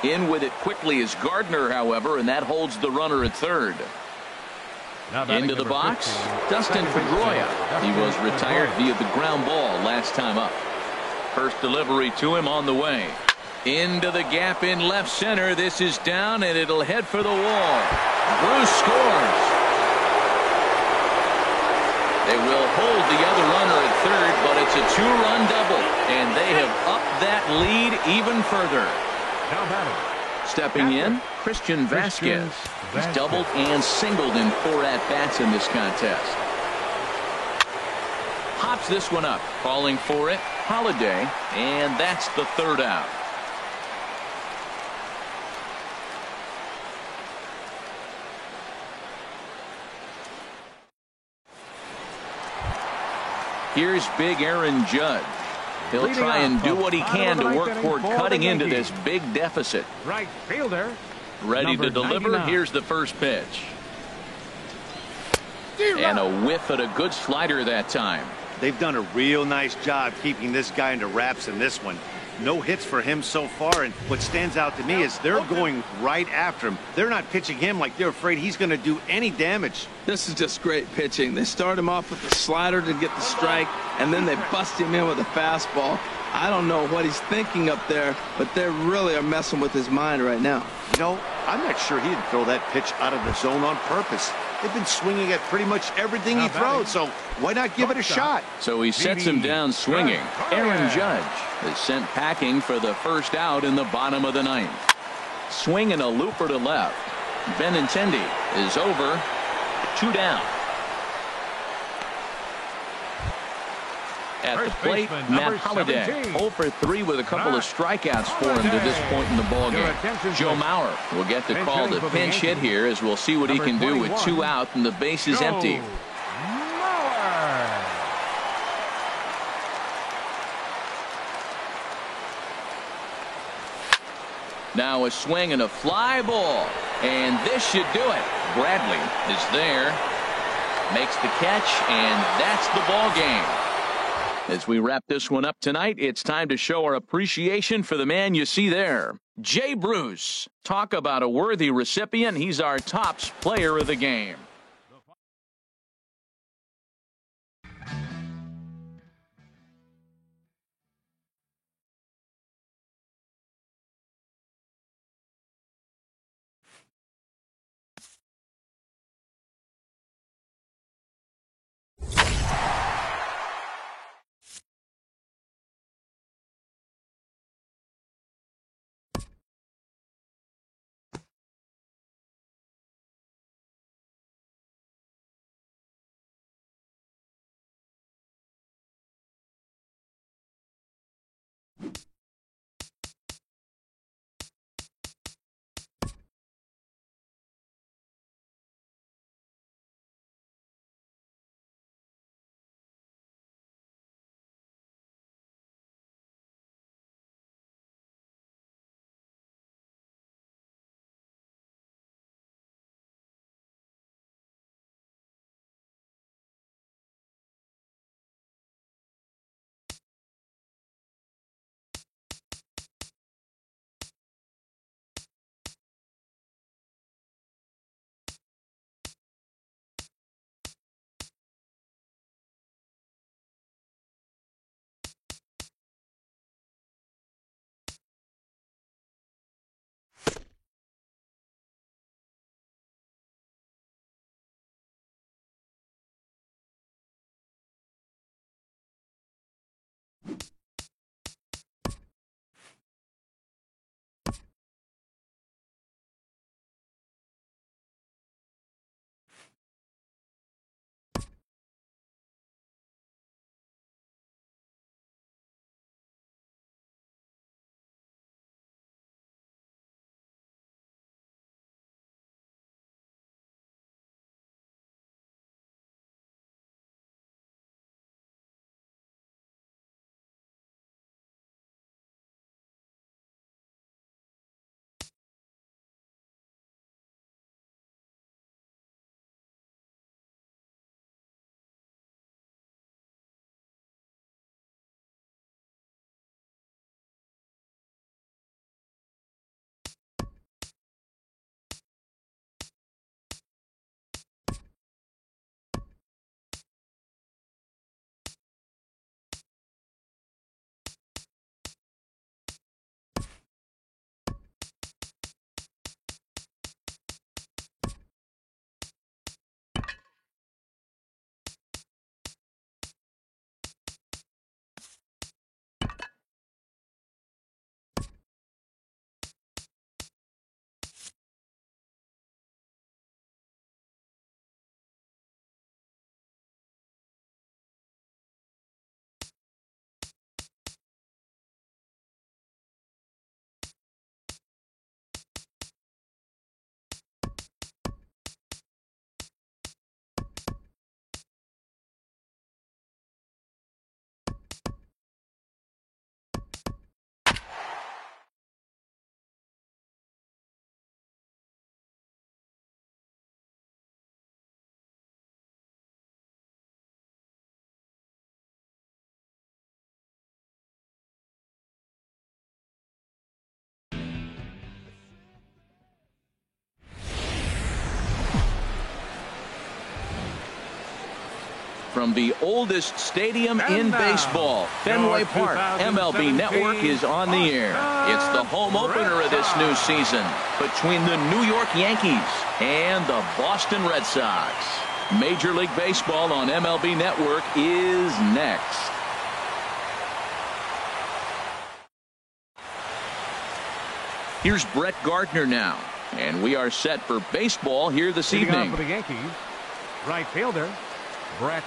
In with it quickly is Gardner, however, and that holds the runner at third. Into the box, Dustin Pedroia. He was retired via the ground ball last time up. First delivery to him on the way. Into the gap in left center. This is down, and it'll head for the wall. Bruce scores. They will hold the other runner at third, but it's a 2-run double, and they have upped that lead even further. Now batting. Stepping in, Christian Vasquez. He's doubled and singled in 4 at-bats in this contest. Hops this one up, calling for it, Holiday, and that's the third out. Here's big Aaron Judge. He'll try and do what he can to work toward cutting into this big deficit. Right fielder. Ready to deliver. 99. Here's the first pitch. And a whiff at a good slider that time. They've done a real nice job keeping this guy into wraps in this one. No hits for him so far, and what stands out to me is they're going right after him. They're not pitching him like they're afraid he's going to do any damage. This is just great pitching. They start him off with the slider to get the strike, and then they bust him in with a fastball. I don't know what he's thinking up there, but they really are messing with his mind right now. You know, I'm not sure he'd throw that pitch out of the zone on purpose. They've been swinging at pretty much everything he throws, so why not give it a shot? So he sets him down swinging. Aaron Judge is sent packing for the first out in the bottom of the ninth. Swing and a looper to left. Benintendi is over. 2 down. At the plate, Matt Holliday, 0 for 3 with a couple of strikeouts for him to this point in the ballgame. Joe Mauer will get the call to pinch hit here, as we'll see what he can do with 2 out and the base is empty. Now a swing and a fly ball, and this should do it. Bradley is there, makes the catch, and that's the ball game. As we wrap this one up tonight, it's time to show our appreciation for the man you see there, Jay Bruce. Talk about a worthy recipient. He's our tops player of the game. From the oldest stadium in baseball, Fenway Park, MLB Network is on the air. It's the home opener of this new season between the New York Yankees and the Boston Red Sox. Major League Baseball on MLB Network is next. Here's Brett Gardner now, and we are set for baseball here this evening. For the Yankees, right fielder, Brett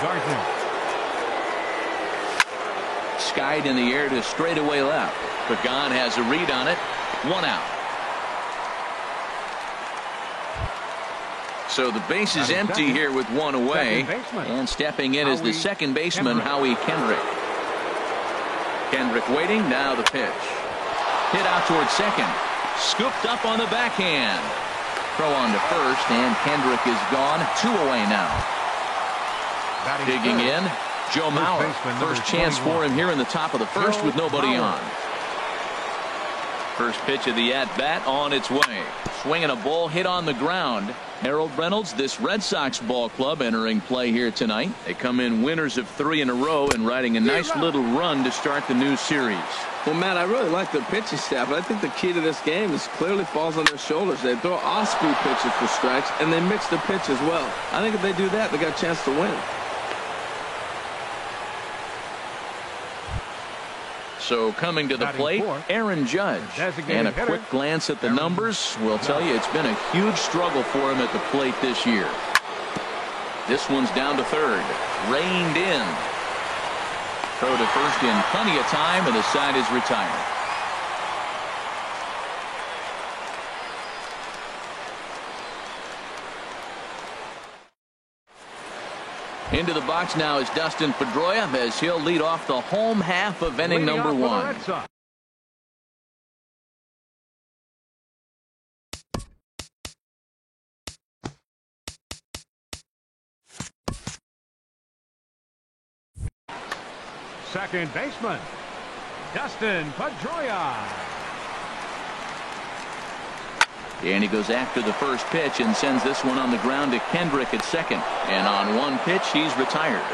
Gardner. Skied in the air to straightaway left. Pagan has a read on it. 1 out. So the base is empty here with 1 away. And stepping in is the second baseman, Howie Kendrick. Kendrick waiting. Now the pitch. Hit out towards second. Scooped up on the backhand. Throw on to first, and Kendrick is gone. 2 away now. Digging in, Joe Mauer, first chance for him here in the top of the first with nobody on. First pitch of the at-bat on its way. Swinging a ball hit on the ground. Harold Reynolds, this Red Sox ball club entering play here tonight. They come in winners of 3 in a row and riding a nice little run to start the new series. Well, Matt, I really like their pitching staff, but I think the key to this game is clearly falls on their shoulders. They throw off-speed pitches for strikes, and they mix their pitch as well. I think if they do that, they got a chance to win. So coming to the plate, Aaron Judge. And a quick glance at the numbers will tell you it's been a huge struggle for him at the plate this year. This one's down to third. Reined in. Throw to first in plenty of time, and the side is retired. Into the box now is Dustin Pedroia as he'll lead off the home half of inning number 1. Second baseman, Dustin Pedroia. And he goes after the first pitch and sends this one on the ground to Kendrick at second. And on one pitch, he's retired.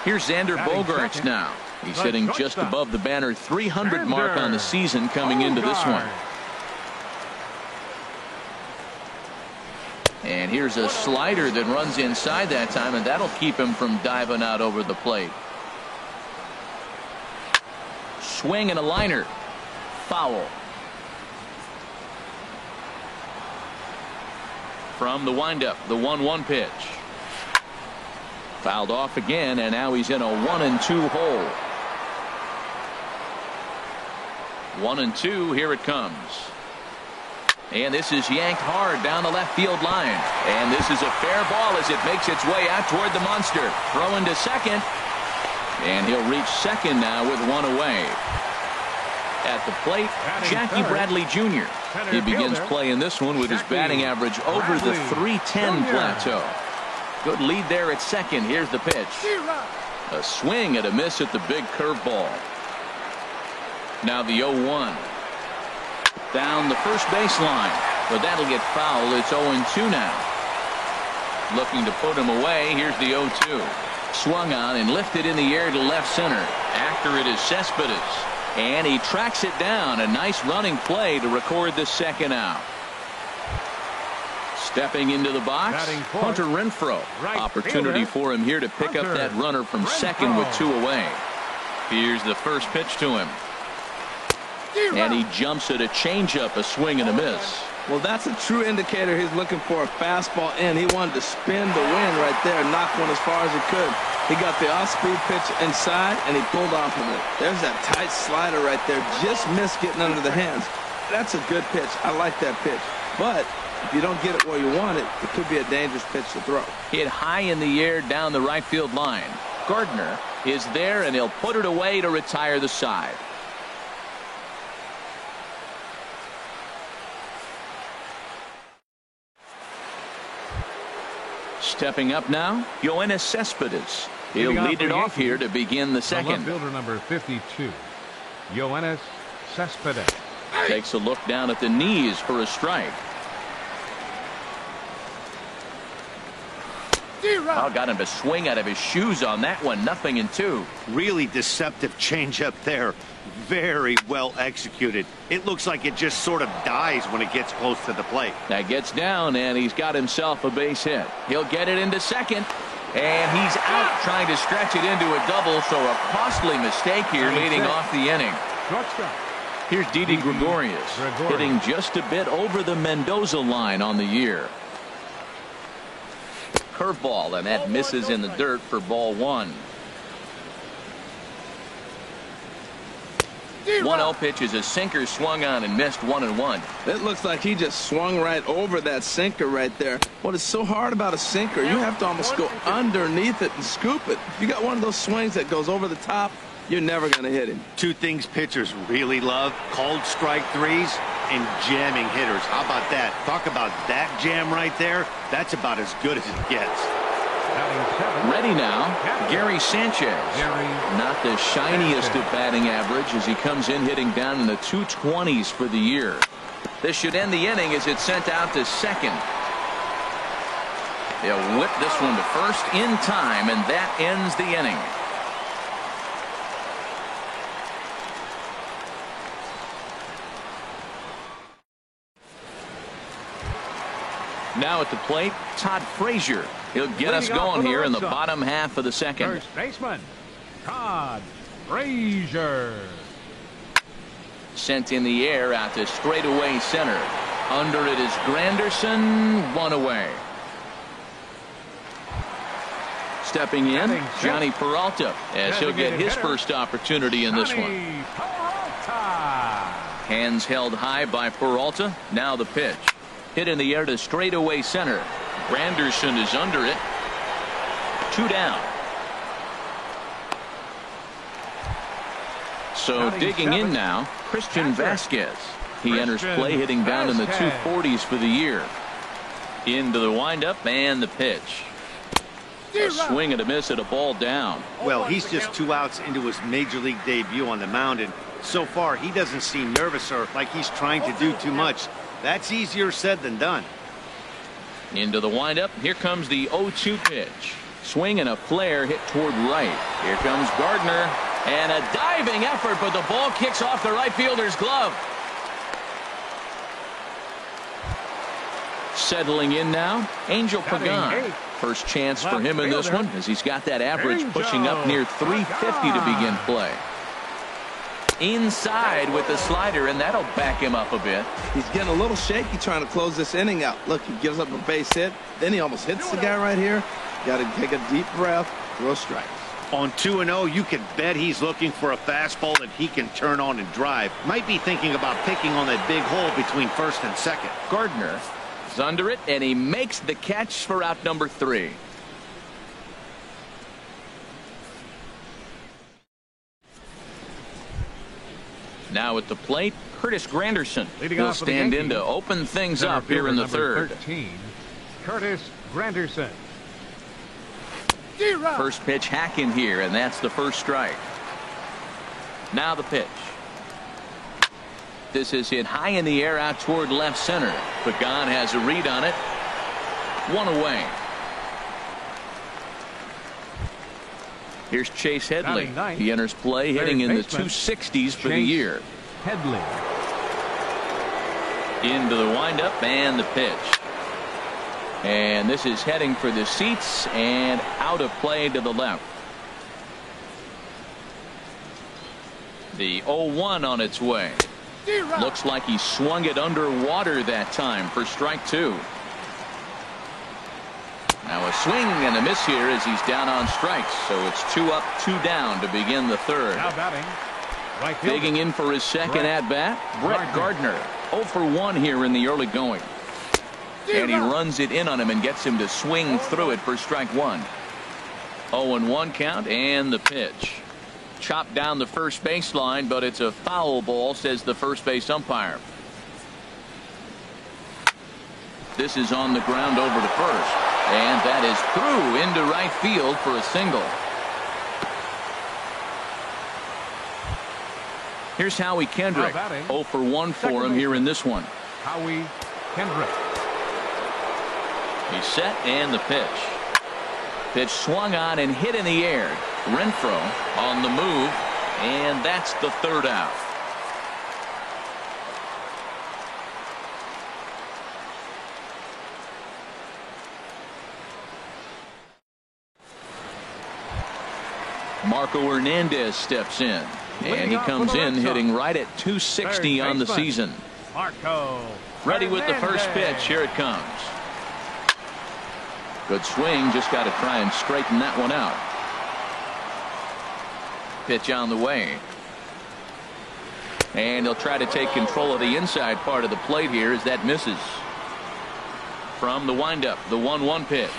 Here's Xander Bogaerts now. He's hitting just above the banner 300 mark on the season coming into this one. And here's a slider that runs inside that time, and that'll keep him from diving out over the plate. Swing and a liner. Foul. From the windup, the 1-1 pitch. Fouled off again, and now he's in a 1-2 hole. 1-2, here it comes. And this is yanked hard down the left field line. And this is a fair ball as it makes its way out toward the monster. Throwing to second. And he'll reach second now with one away. At the plate, Jackie Bradley Jr. He begins playing this one with his batting average over the .310 plateau. Good lead there at second. Here's the pitch. A swing and a miss at the big curveball. Now the 0-1. Down the first baseline. But that'll get foul. It's 0-2 now. Looking to put him away. Here's the 0-2. Swung on and lifted in the air to left center. After it is Cespedes. And he tracks it down. A nice running play to record the second out. Stepping into the box, Hunter Renfroe. Opportunity for him here to pick up that runner from second with 2 away. Here's the first pitch to him. And he jumps at a changeup, a swing and a miss. Well, that's a true indicator he's looking for a fastball in. He wanted to spin the wind right there, knock one as far as he could. He got the off-speed pitch inside, and he pulled off of it. There's that tight slider right there. Just missed getting under the hands. That's a good pitch. I like that pitch. But if you don't get it where you want it, it could be a dangerous pitch to throw. Hit high in the air down the right field line. Gardner is there, and he'll put it away to retire the side. Stepping up now, Yoenis Cespedes. He'll lead it off here to begin the second. Fielder number 52, Yoenis Cespedes. Takes a look down at the knees for a strike. Oh, got him to swing out of his shoes on that one. 0-2. Really deceptive changeup there. Very well executed. It looks like it just sort of dies when it gets close to the plate. That gets down, and he's got himself a base hit. He'll get it into second, and he's out trying to stretch it into a double, so a costly mistake here leading off the inning. Here's Didi Gregorius hitting just a bit over the Mendoza line on the year. Curveball, and that misses in the dirt for ball 1. 1-0 pitch is a sinker swung on and missed 1-1. It looks like he just swung right over that sinker right there. What is so hard about a sinker, you have to almost go underneath it and scoop it. If you got one of those swings that goes over the top, you're never going to hit him. Two things pitchers really love: called strike threes and jamming hitters. How about that? Talk about that jam right there. That's about as good as it gets. Ready now, Gary Sanchez. Not the shiniest of batting average as he comes in hitting down in the 220s for the year. This should end the inning as it's sent out to second. They'll whip this one to first in time, and that ends the inning. Now at the plate, Todd Frazier. He'll get us going here in the bottom half of the second. First baseman, Todd Frazier. Sent in the air out to straightaway center. Under it is Granderson, one away. Stepping in, Johnny Peralta, as he'll get his first opportunity in this one. Hands held high by Peralta. Now the pitch. Hit in the air to straightaway center. Granderson is under it. 2 down. So digging in now, Christian Vasquez. He enters play hitting down in the 240s for the year. Into the windup and the pitch. A swing and a miss at a ball down. Well, he's just 2 outs into his major league debut on the mound, and so far he doesn't seem nervous or like he's trying to do too much. That's easier said than done. Into the windup. Here comes the 0-2 pitch. Swing and a flare hit toward right. Here comes Gardner. And a diving effort, but the ball kicks off the right fielder's glove. Settling in now, Angel Pagan. First chance for him in this one, as he's got that average pushing up near 350 to begin play. Inside with the slider, and that'll back him up a bit. He's getting a little shaky trying to close this inning out. Look, he gives up a base hit, then he almost hits the guy right here. Got to take a deep breath, throw strikes. On 2-0, you can bet he's looking for a fastball that he can turn on and drive. Might be thinking about picking on that big hole between first and second. Gardner is under it, and he makes the catch for out number 3. Now at the plate, Curtis Granderson. He'll stand in to open things up here in the third. 13, Curtis Granderson. First pitch hacking here, and that's the first strike. Now the pitch. This is hit high in the air out toward left center. Pagan has a read on it. 1 away. Here's Chase Headley. He enters play hitting in the 260s for the year. Headley. Into the windup and the pitch. And this is heading for the seats and out of play to the left. The 0-1 on its way. Looks like he swung it underwater that time for strike 2. Now a swing and a miss here as he's down on strikes. So it's 2 up, 2 down to begin the third. Now batting. Right digging in for his second at bat, Brett Gardner. 0 for 1 here in the early going. And he runs it in on him and gets him to swing through it for strike 1. 0-1 count and the pitch. Chopped down the first baseline, but it's a foul ball, says the first base umpire. This is on the ground over to first. And that is through into right field for a single. Here's Howie Kendrick. 0 for 1 for him here in this one. Howie Kendrick. He's set and the pitch. Pitch swung on and hit in the air. Renfroe on the move, and that's the third out. Marco Hernandez steps in, and he comes in hitting right at 260 on the season. Marco ready with the first pitch. Here it comes. Good swing, just got to try and straighten that one out. Pitch on the way. And he'll try to take control of the inside part of the plate here as that misses. From the windup, the 1-1 pitch.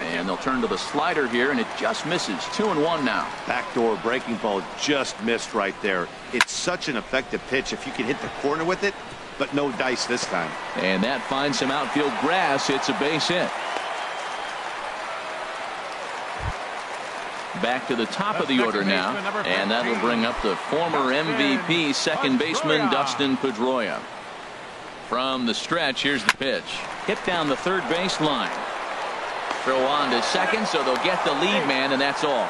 And they'll turn to the slider here, and it just misses. 2-1 now. Backdoor breaking ball just missed right there. It's such an effective pitch if you can hit the corner with it, but no dice this time. And that finds some outfield grass. It's a base hit. Back to the top of the order now, and that'll bring up the former MVP second baseman Dustin Pedroia. From the stretch, here's the pitch. Hit down the third base line. Throw on to second, so they'll get the lead man, and that's all.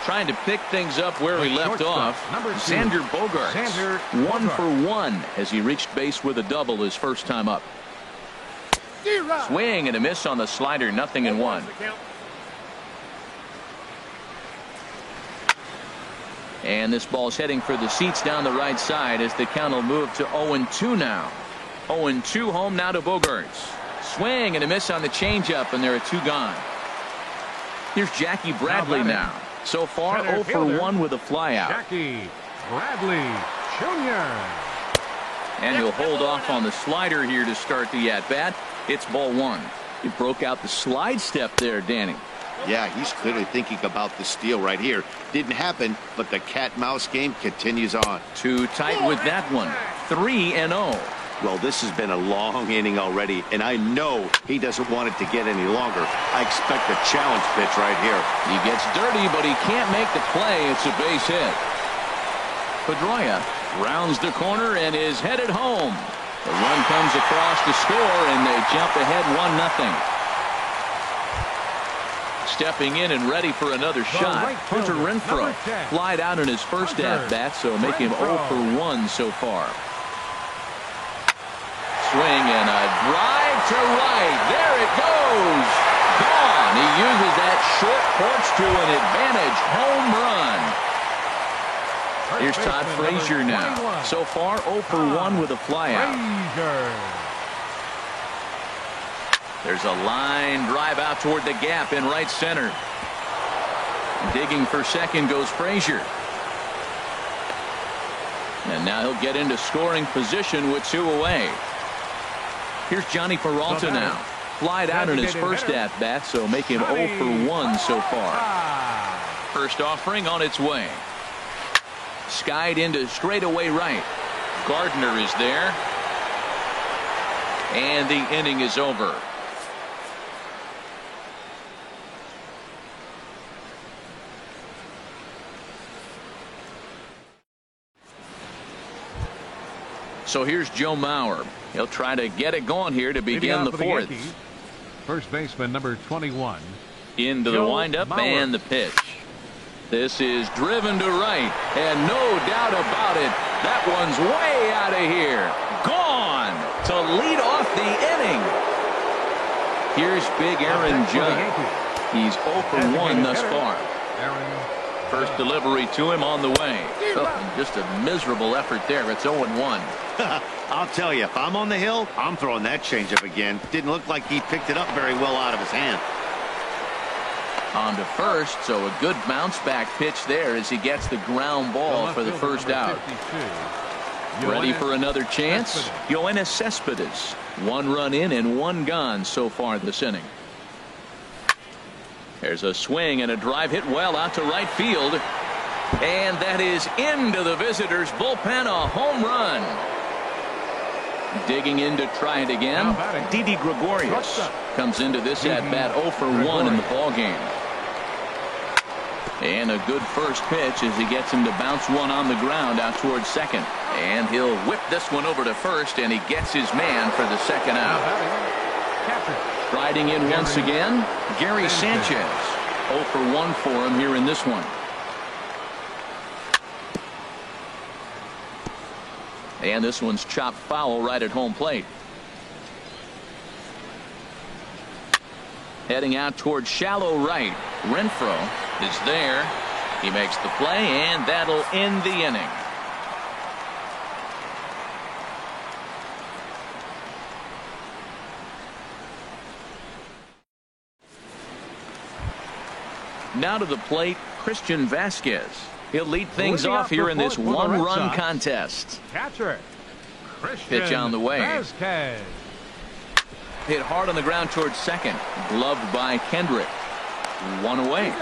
Trying to pick things up where he left off. Xander Bogaerts, 1 for 1 as he reached base with a double his first time up. Swing and a miss on the slider, 0-1. And this ball's heading for the seats down the right side as the count will move to 0-2 now. 0-2 home now to Bogaerts. Swing and a miss on the changeup, and there are 2 gone. Here's Jackie Bradley now. So far, 0 for 1 with a flyout. Jackie Bradley Jr. And he'll hold off on the slider here to start the at-bat. It's ball 1. He broke out the slide step there, Danny. Yeah, he's clearly thinking about the steal right here. Didn't happen, but the cat-mouse game continues on. Too tight with that one. 3-0. Well, this has been a long inning already, and I know he doesn't want it to get any longer. I expect a challenge pitch right here. He gets dirty, but he can't make the play. It's a base hit. Pedroia rounds the corner and is headed home. The run comes across to score, and they jump ahead 1-0. Stepping in and ready for another shot, Hunter Renfroe. Flied out in his first at-bat, so make him 0 for 1 so far. Swing and a drive to right. There it goes. Gone. He uses that short porch to an advantage home run. Here's Todd Frazier now. So far 0 for 1 with a flyout. There's a line drive out toward the gap in right center. Digging for second goes Frazier. And now he'll get into scoring position with 2 away. Here's Johnny Peralta now. Flied out in his first at-bat, so make him 0 for 1 so far. First offering on its way. Skied into straightaway right. Gardner is there. And the inning is over. So here's Joe Mauer. He'll try to get it going here to begin the 4th. First baseman number 21. Into the windup and the pitch. This is driven to right, and no doubt about it, that one's way out of here. Gone to lead off the inning. Here's big Aaron Judge. He's 0 for 1 thus far. First delivery to him on the way. Oh, just a miserable effort there. It's 0-1. I'll tell you, if I'm on the hill, I'm throwing that changeup again. Didn't look like he picked it up very well out of his hand. On to first, so a good bounce back pitch there as he gets the ground ball for the first out. Ready for another chance? Yoenis Cespedes. 1 run in and 1 gone so far this inning. There's a swing and a drive hit well out to right field. And that is into the visitors' bullpen, a home run. Digging in to try it again. Didi Gregorius comes into this at-bat 0 for 1 in the ballgame. And a good first pitch as he gets him to bounce one on the ground out towards second. And he'll whip this one over to first, and he gets his man for the second out. Striding in once again, Gary Sanchez. 0 for 1 for him here in this one. And this one's chopped foul right at home plate. Heading out towards shallow right. Renfroe is there. He makes the play, and that'll end the inning. Now to the plate, Christian Vasquez. He'll lead things off here in this one-run contest. Catcher, Pitch on the way. Vasquez. Hit hard on the ground towards second. Gloved by Kendrick. 1 away.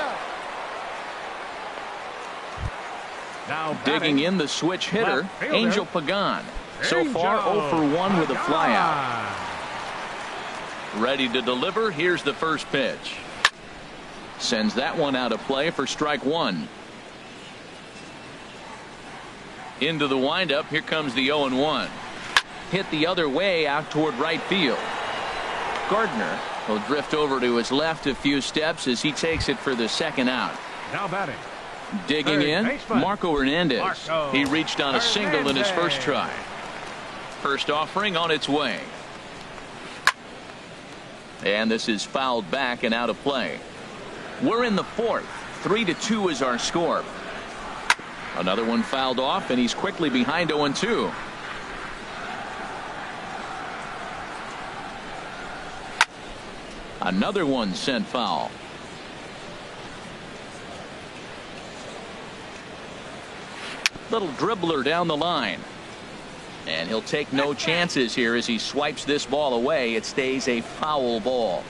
Now digging in the switch hitter, Angel Pagan. So far 0 for 1 with a flyout. Ready to deliver. Here's the first pitch. Sends that one out of play for strike one. Into the windup. Here comes the 0-1. Hit the other way out toward right field. Gardner will drift over to his left a few steps as he takes it for the second out. Now batting. Digging Third in, baseman. Marco Hernandez. Marco He reached on a single in his first try. First offering on its way. And this is fouled back and out of play. We're in the fourth. 3-2 is our score. Another one fouled off, and he's quickly behind 0-2. Another one sent foul. Little dribbler down the line. And he'll take no chances here as he swipes this ball away. It stays a foul ball.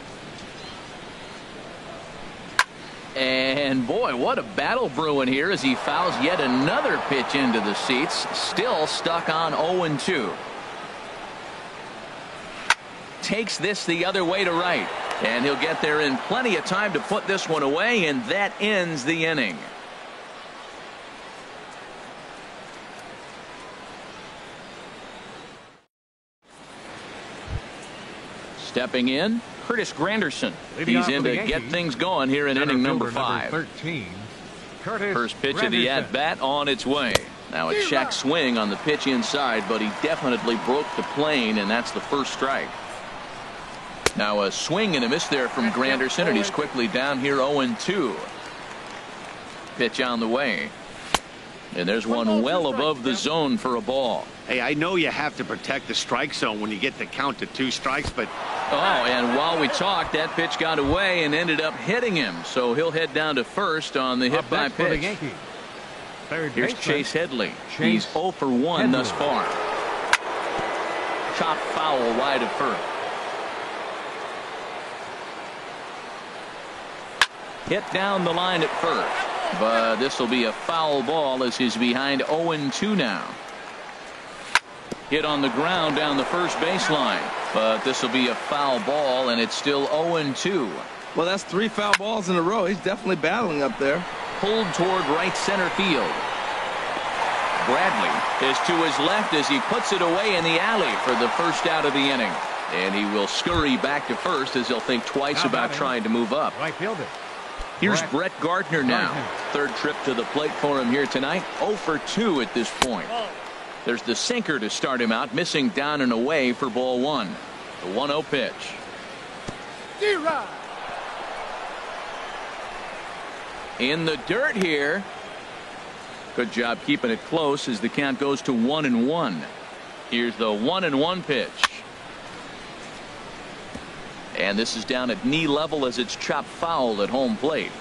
And boy, what a battle brewing here as he fouls yet another pitch into the seats. Still stuck on 0-2. Takes this the other way to right. And he'll get there in plenty of time to put this one away, and that ends the inning. Stepping in, Curtis Granderson. Leading He's off in for the to get Yankees, things going here in inning number 5. 13, Curtis First pitch of the Granderson. at-bat on its way. Now a check swing on the pitch inside, but he definitely broke the plane, and that's the first strike. Now a swing and a miss there from Granderson, and he's quickly down here 0-2. Pitch on the way. And there's one well above the zone for a ball. Hey, I know you have to protect the strike zone when you get the count to 2 strikes, but Oh, and while we talked, that pitch got away and ended up hitting him. So he'll head down to first on the hit Up by next for the pitch. Yankees. Third Here's baseman. Chase Headley. Chase He's 0 for 1 thus Headley. far. Chop foul wide of first. Hit down the line at first. But this will be a foul ball as he's behind 0-2 now. Hit on the ground down the first baseline. But this will be a foul ball, and it's still 0-2. Well, that's 3 foul balls in a row. He's definitely battling up there. Pulled toward right center field. Bradley is to his left as he puts it away in the alley for the first out of the inning. And he will scurry back to first as he'll think twice Now about batting. trying to move up. Right fielder. Here's Brett Gardner now. Gardner. Third trip to the plate for him here tonight. 0 for 2 at this point. There's the sinker to start him out, missing down and away for ball 1. The 1-0 pitch. In the dirt here. Good job keeping it close as the count goes to 1-1. Here's the 1-1 pitch. And this is down at knee level as it's chopped foul at home plate.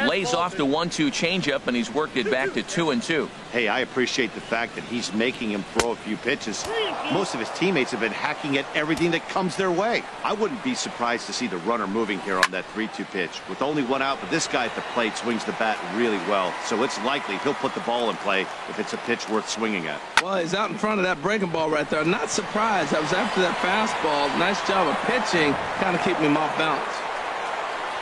Lays off the 1-2 changeup, and he's worked it back to 2-2. hey, I appreciate the fact that he's making him throw a few pitches. Most of his teammates have been hacking at everything that comes their way. I wouldn't be surprised to see the runner moving here on that 3-2 pitch. With only one out, but this guy at the plate swings the bat really well, so it's likely he'll put the ball in play if it's a pitch worth swinging at. Well, he's out in front of that breaking ball right there. Not surprised. That was after that fastball. Nice job of pitching, kind of keeping him off balance.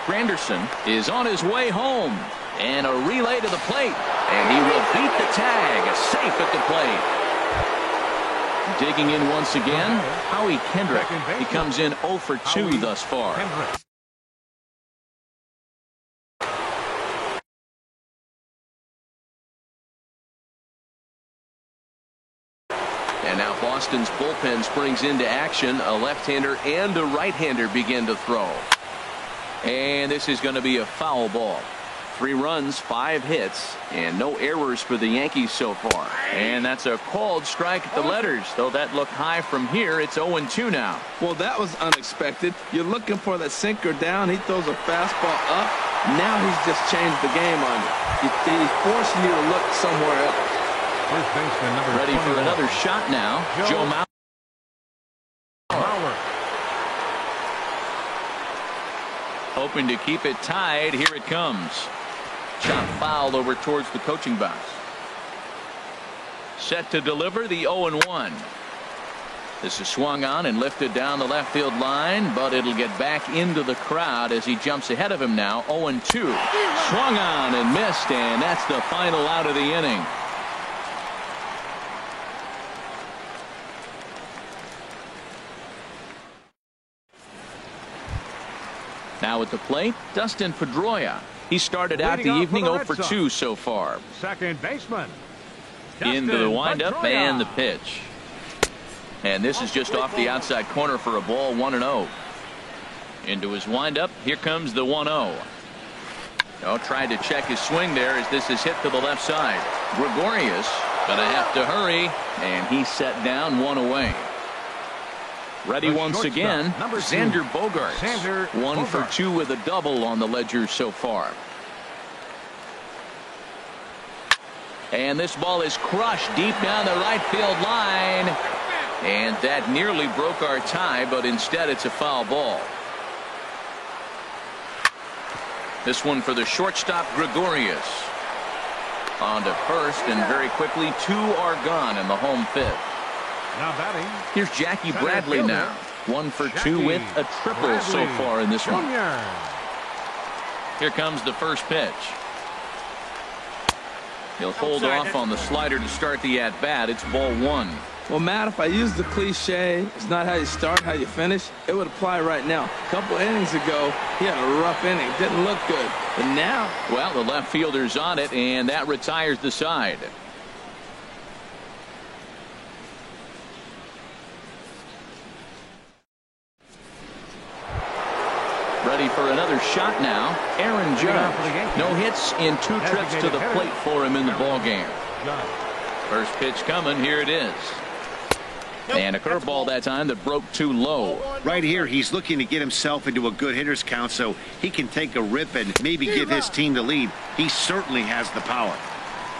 Granderson is on his way home, and a relay to the plate, and he will beat the tag, safe at the plate. Digging in once again, Howie Kendrick. He comes in 0 for 2 thus far. Kendrick. And now Boston's bullpen springs into action. A left-hander and a right-hander begin to throw. And this is going to be a foul ball. 3 runs, 5 hits, and no errors for the Yankees so far. And that's a called strike at the letters. Though that looked high from here, it's 0-2 now. Well, that was unexpected. You're looking for that sinker down. He throws a fastball up. Now he's just changed the game on you. He's forcing you to look somewhere else. First baseman number Ready for 21. another shot now. Joe Mauer. Mauer. Hoping to keep it tied. Here it comes. Chop foul over towards the coaching box. Set to deliver the 0-1. This is swung on and lifted down the left field line, but it'll get back into the crowd as he jumps ahead of him now. 0-2. Swung on and missed, and that's the final out of the inning. Now at the plate, Dustin Pedroia. He started out the evening 0 for 2 so far. Second baseman. Into the windup and the pitch. And this is just off the outside corner for a ball. 1-0. Into his windup. Here comes the 1-0. Tried to check his swing there as this is hit to the left side. Gregorius gonna have to hurry, and he's set down, 1 away. Ready once again, Xander Bogaerts. 1 for 2 with a double on the ledger so far. And this ball is crushed deep down the right field line. And that nearly broke our tie, but instead it's a foul ball. This one for the shortstop, Gregorius. On to first, and very quickly 2 are gone in the home fifth. Now batting. Here's Jackie Bradley now. 1 for 2 with a triple so far in this one. Here comes the first pitch. He'll hold off on the slider to start the at-bat. It's ball 1. Well, Matt, if I use the cliche, it's not how you start, how you finish, it would apply right now. A couple innings ago, he had a rough inning. Didn't look good. But now... Well, the left fielder's on it, and that retires the side. Ready for another shot now. Aaron Judge. No hits in 2 trips to the plate for him in the ballgame. First pitch coming. Here it is. And a curveball that time that broke too low. Right here, he's looking to get himself into a good hitter's count so he can take a rip and maybe give his team the lead. He certainly has the power.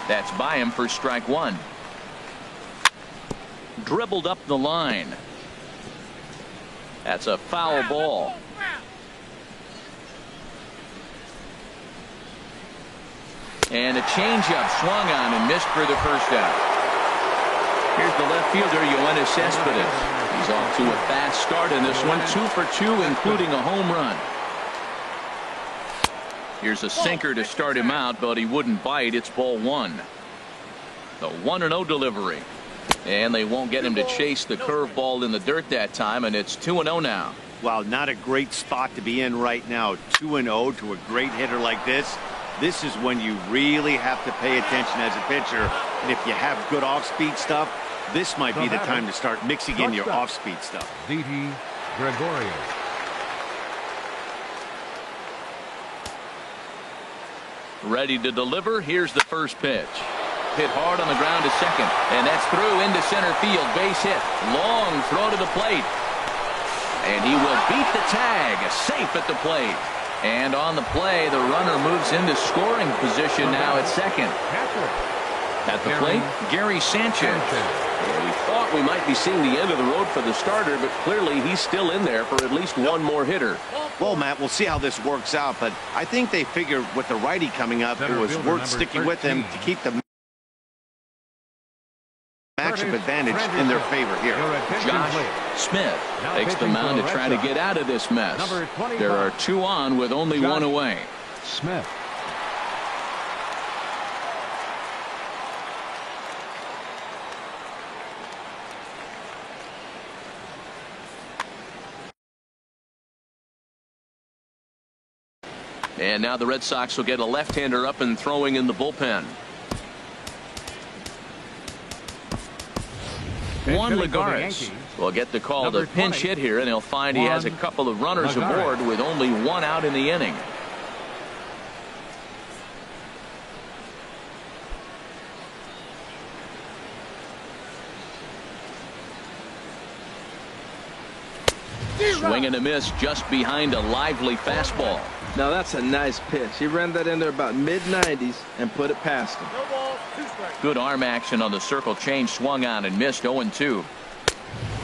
That's by him for strike 1. Dribbled up the line. That's a foul ball. And a changeup swung on and missed for the first out. Here's the left fielder, Yoenis Cespedes. He's off to a fast start in this one. 2 for 2, including a home run. Here's a sinker to start him out, but he wouldn't bite. It's ball 1. The 1-0 delivery. And they won't get him to chase the curveball in the dirt that time, and it's 2-0 now. Wow, not a great spot to be in right now. 2-0 to a great hitter like this. This is when you really have to pay attention as a pitcher. And if you have good off-speed stuff, this might be the time to start mixing in your off-speed stuff. Didi Gregorius. Ready to deliver. Here's the first pitch. Hit hard on the ground to second. And that's through into center field. Base hit. Long throw to the plate. And he will beat the tag. Safe at the plate. And on the play, the runner moves into scoring position now at second. At the plate, Gary Sanchez. Yeah, we thought we might be seeing the end of the road for the starter, but clearly he's still in there for at least one more hitter. Well, Matt, we'll see how this works out, but I think they figured with the righty coming up, it was worth sticking with him to keep the matchup advantage in their favor here. Josh Smith takes the mound to try to get out of this mess. There are 2 on with only 1 away. Smith. And now the Red Sox will get a left-hander up and throwing in the bullpen. Juan Lagares will get the call to pinch hit here, and he'll find he has a couple of runners aboard with only 1 out in the inning. Swing and a miss just behind a lively fastball. Now that's a nice pitch. He ran that in there about mid-90s and put it past him. Good arm action on the circle change. Swung on and missed. 0-2.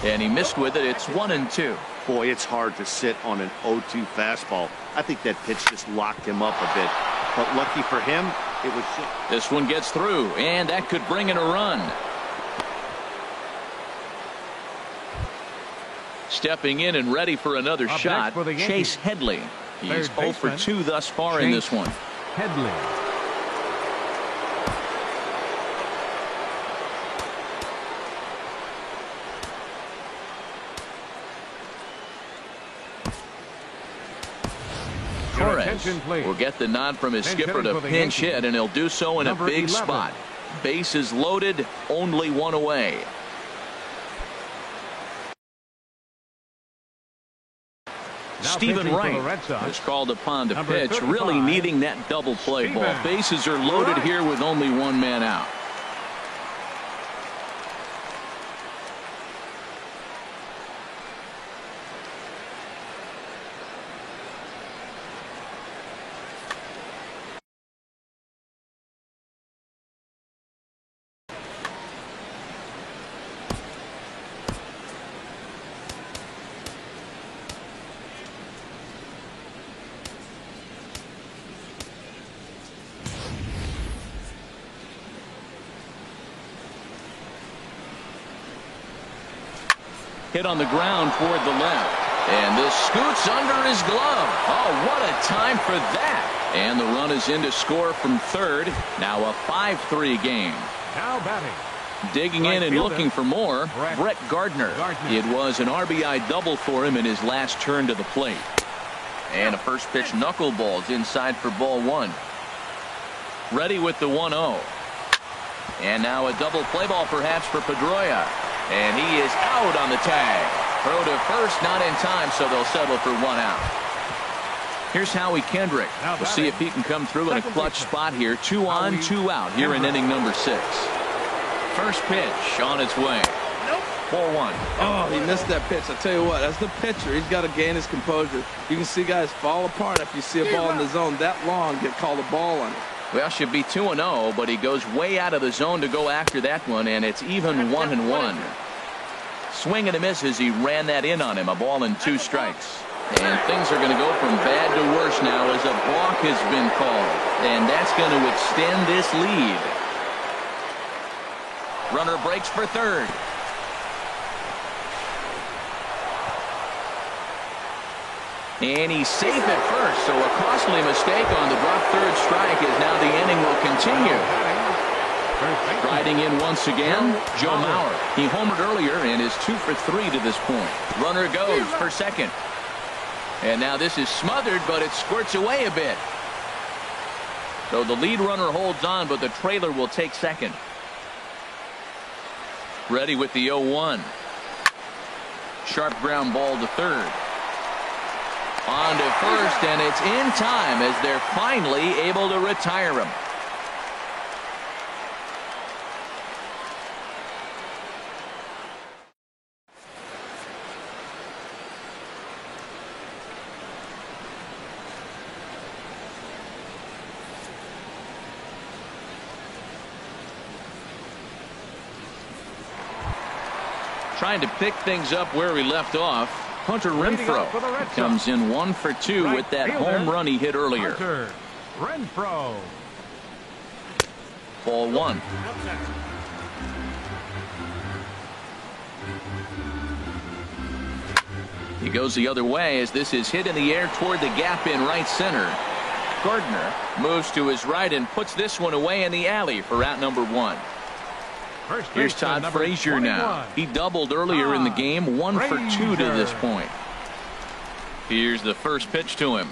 And he missed with it. It's 1-2. Boy, it's hard to sit on an 0-2 fastball. I think that pitch just locked him up a bit. But lucky for him, it was... This one gets through, and that could bring in a run. Stepping in and ready for another Up shot, next for the Yankees, Chase Headley. He's third 0 for baseman, 2 thus far in this one. Headley. Your Torres attention, please. will get the nod from his Pinch skipper hitting to for the pinch Yankees, hit, and he'll do so in a number big 11. spot. Bases loaded, only one away. Now Stephen pitching for the Wright Red Sox, is called upon to number pitch, 35, really needing that double play ball. Stephen Bases are loaded Wright. here with only one man out. Hit on the ground toward the left. And this scoots under his glove. Oh, what a time for that. And the run is in to score from third. Now a 5-3 game. now batting. Digging Right in and fielder, looking for more, Brett Gardner. It was an RBI double for him in his last turn to the plate. And a first pitch knuckleballs inside for ball one. Ready with the 1-0. And now a double play ball perhaps for Pedroia. And he is out on the tag. Throw to first, not in time, so they'll settle for one out. Here's Howie Kendrick. We'll see if he can come through in a clutch spot here. 2 on, 2 out here in inning number 6. First pitch on its way. 4-1. Oh, he missed that pitch. I tell you what, as the pitcher, he's got to gain his composure. You can see guys fall apart if you see a ball in the zone that long, get called a ball on it. Well, should be 2-0, but he goes way out of the zone to go after that one, and it's even 1-1. Swing and a miss as he ran that in on him. A ball and 2 strikes. And things are going to go from bad to worse now as a balk has been called. And that's going to extend this lead. Runner breaks for third. And he's safe at first, so a costly mistake on the drop third strike as now the inning will continue. Riding in once again, Joe Mauer. He homered earlier and is 2 for 3 to this point. Runner goes for second. And now this is smothered, but it squirts away a bit. So the lead runner holds on, but the trailer will take second. Ready with the 0-1. Sharp ground ball to third. On to first, and it's in time as they're finally able to retire him. Trying to pick things up where we left off. Hunter Renfroe comes in 1 for 2 with that home run he hit earlier. Hunter Renfroe. Ball 1. He goes the other way as this is hit in the air toward the gap in right center. Gardner moves to his right and puts this one away in the alley for out number 1. Here's Todd Frazier now. He doubled earlier in the game, 1 for 2 to this point. Here's the first pitch to him.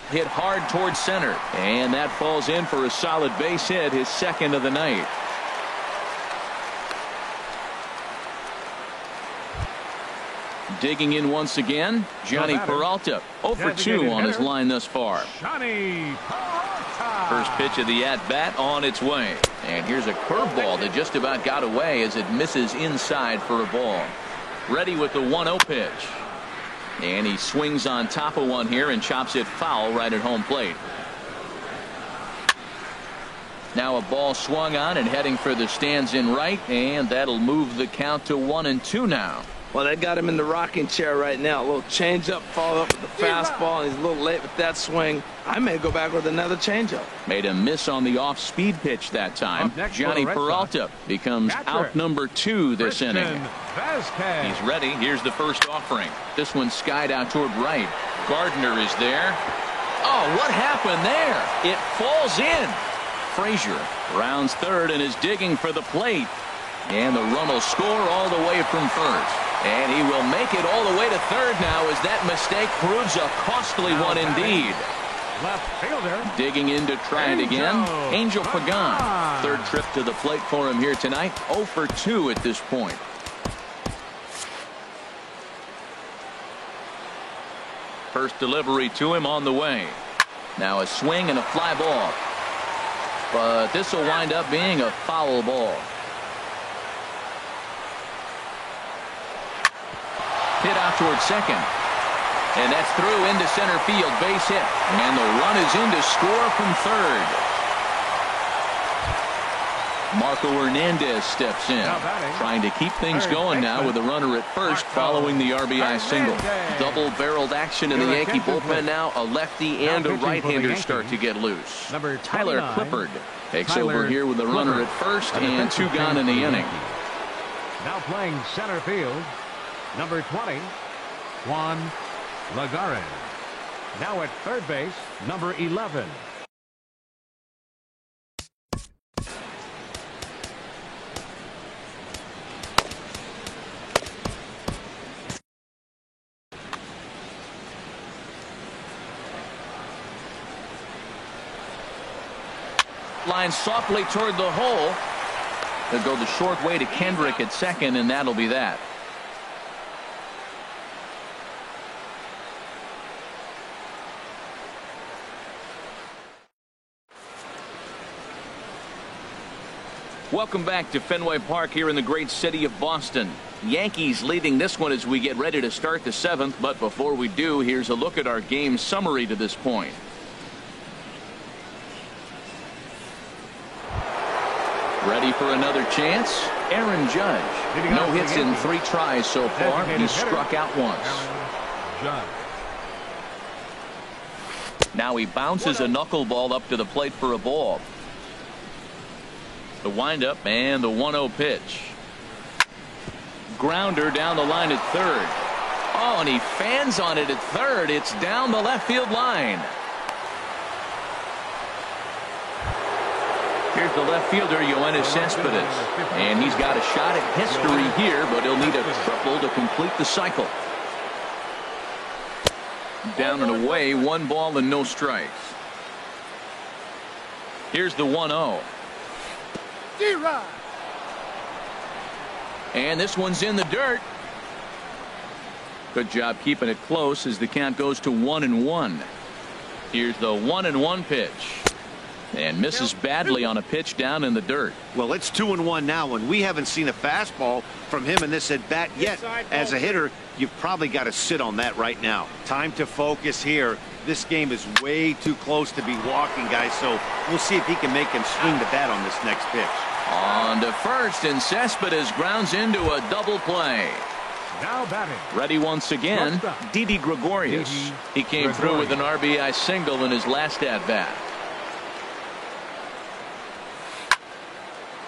Hit hard towards center, and that falls in for a solid base hit, his second of the night. Digging in once again, Johnny Peralta, 0 for 2 on his line thus far. Johnny Peralta. First pitch of the at-bat on its way. And here's a curveball that just about got away as it misses inside for a ball. Ready with the 1-0 pitch. And he swings on top of one here and chops it foul right at home plate. Now a ball swung on and heading for the stands in right, and that'll move the count to 1-2 now. Well, they got him in the rocking chair right now. A little changeup, follow up with the fastball, and he's a little late with that swing. I may go back with another changeup. Made a miss on the off-speed pitch that time. Johnny Peralta becomes out number 2 this inning. He's ready. Here's the first offering. This one's skied out toward right. Gardner is there. Oh, what happened there? It falls in. Frazier rounds third and is digging for the plate. And the run will score all the way from first. And he will make it all the way to third now as that mistake proves a costly one indeed. Left fielder. Digging in to try it again. Angel Pagan. Third trip to the plate for him here tonight. 0 for 2 at this point. First delivery to him on the way. Now a swing and a fly ball. But this will wind up being a foul ball. Hit out towards second. And that's through into center field. Base hit. And the run is in to score from third. Marco Hernandez steps in. Trying to keep things going now with a runner at first following the RBI single. Double-barreled action in the Yankee bullpen now. A lefty and a right-hander start to get loose. Tyler Clippard takes over here with a runner at first and 2 gone in the inning. Now playing center field. Number 20, Juan Lagares. Now at third base, number 11. Line softly toward the hole. They'll go the short way to Kendrick at second, and that'll be that. Welcome back to Fenway Park here in the great city of Boston. Yankees leading this one as we get ready to start the 7th. But before we do, here's a look at our game summary to this point. Ready for another chance? Aaron Judge. No hits in 3 tries so far. He's struck out once. Now he bounces a knuckleball up to the plate for a ball. The windup and the 1-0 pitch. Grounder down the line at third. Oh, and he fans on it at third. It's down the left field line. Here's the left fielder, Yoenis Cespedes. And he's got a shot at history here, but he'll need a triple to complete the cycle. Down and away, 1 ball and no strikes. Here's the 1-0. And this one's in the dirt. Good job keeping it close as the count goes to 1-1. Here's the 1-1 pitch. And misses badly on a pitch down in the dirt. Well, it's 2-1 now, and we haven't seen a fastball from him in this at bat yet. As a hitter, you've probably got to sit on that right now. Time to focus here. This game is way too close to be walking, guys, so we'll see if he can make him swing the bat on this next pitch. On to first, and Cespedes grounds into a double play. Now batting. Ready once again, Didi Gregorius. He came through with an RBI single in his last at-bat.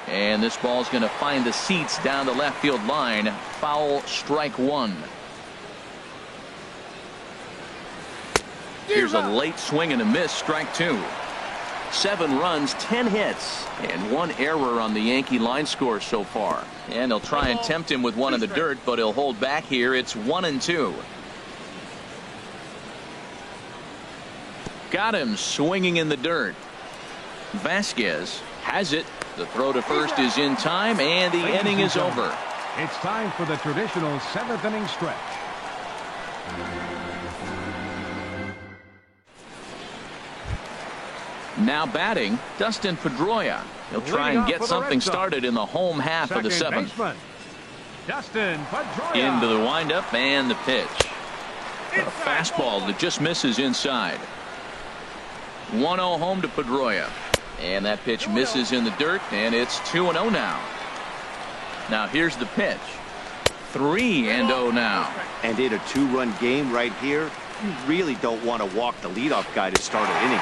And this ball's going to find the seats down the left field line. Foul, strike 1. Here's a late swing and a miss, strike 2. 7 runs, 10 hits, and 1 error on the Yankee line score so far. And they'll try and tempt him with 1 in the dirt, but he'll hold back here. It's 1-2. Got him swinging in the dirt. Vasquez has it. The throw to first is in time, and the inning is over. It's time for the traditional 7th inning stretch. Now batting, Dustin Pedroia. He'll try and get something started in the home half of the 7th. Dustin Pedroia. Into the windup and the pitch. A fastball that just misses inside. 1-0 home to Pedroia. And that pitch misses in the dirt, and it's 2-0 now. Now here's the pitch. 3-0 now. And in a 2-run game right here, you really don't want to walk the leadoff guy to start an inning.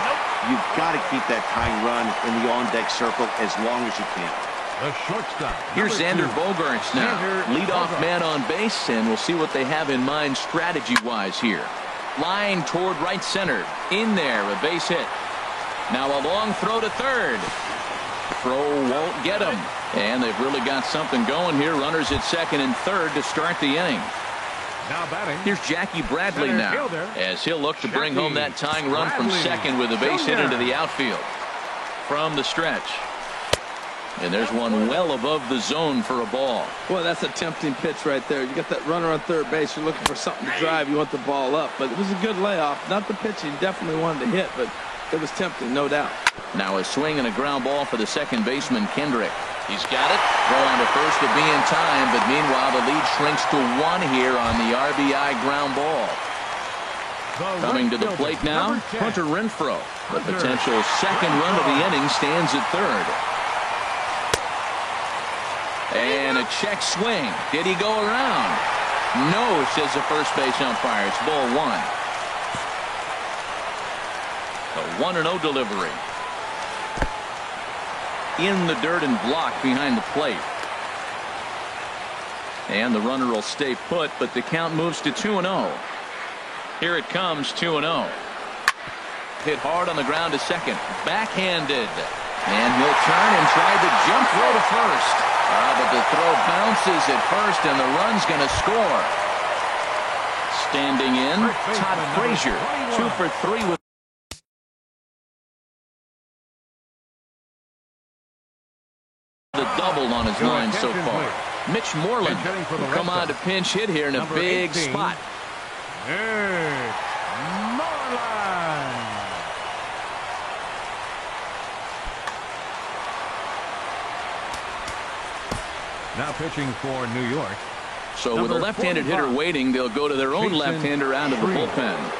You've got to keep that tying run in the on-deck circle as long as you can. The shortstop. Here's Xander Bogaerts now. Leadoff Bogaerts. man on base, and we'll see what they have in mind strategy-wise here. Line toward right center. In there, a base hit. Now a long throw to third. Throw won't get him. And they've really got something going here. Runners at second and third to start the inning. Now batting. Here's Jackie Bradley Center now, fielder. as he'll look to bring Jackie home that tying run from Bradley. second with a base hit Junior. into the outfield. From the stretch. And there's one well above the zone for a ball. Well, that's a tempting pitch right there. You got that runner on third base. You're looking for something to drive. You want the ball up. But it was a good layoff. Not the pitch he definitely wanted to hit, but it was tempting, no doubt. Now a swing and a ground ball for the second baseman, Kendrick. He's got it. Throw on to first to be in time, but meanwhile the lead shrinks to 1 here on the RBI ground ball. Coming to the plate now, Hunter Renfroe. The potential second run of the inning stands at third. And a check swing. Did he go around? No, says the first base umpire. It's ball 1. A 1-0 delivery. In the dirt and blocked behind the plate. And the runner will stay put, but the count moves to 2-0. Here it comes, 2-0. Hit hard on the ground to second. Backhanded. And he'll turn and try the jump throw to first. But the throw bounces at first, and the run's going to score. Standing in, Todd Frazier, 2 for 3 with the double on his line so far. Mitch Moreland will come on to pinch hit here in a big spot. Mitch Moreland. Now pitching for New York. So with a left-handed hitter waiting, they'll go to their own Jason left-hander out of the Freeman. bullpen.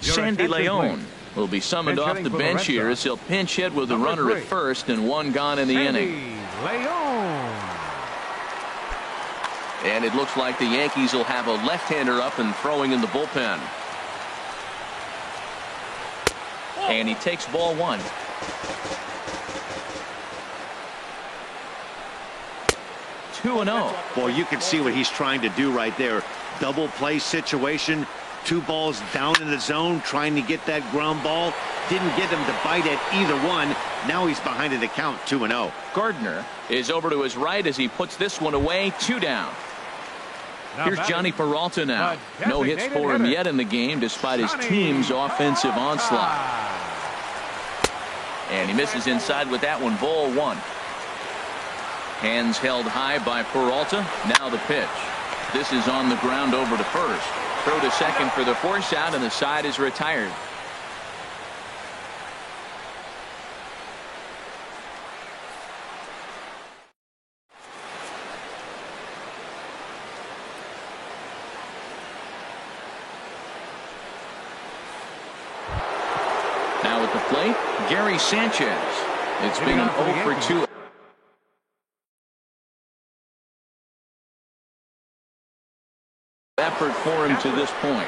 Sandy Leon will be summoned Pinch off hitting the for the bench Red here Sox. as he'll pinch hit with the Number runner 3. at first and 1 gone in the inning. Leon. And it looks like the Yankees will have a left-hander up and throwing in the bullpen. And he takes ball 1. Two and 0. Boy, you can see what he's trying to do right there. Double play situation. 2 balls down in the zone, trying to get that ground ball. Didn't get him to bite at either one. Now he's behind in the count, 2-0. Gardner is over to his right as he puts this one away. 2 down. Now Here's batting. Johnny Peralta now. The No hits designated for him hitter. yet in the game despite his Johnny team's offensive onslaught. Peralta. And he misses inside with that one. Ball 1. Hands held high by Peralta. Now the pitch. This is on the ground over to first. Throw to second for the force out, and the side is retired. Now at the plate, Gary Sanchez. It's been an 0 for 2 effort for him to this point.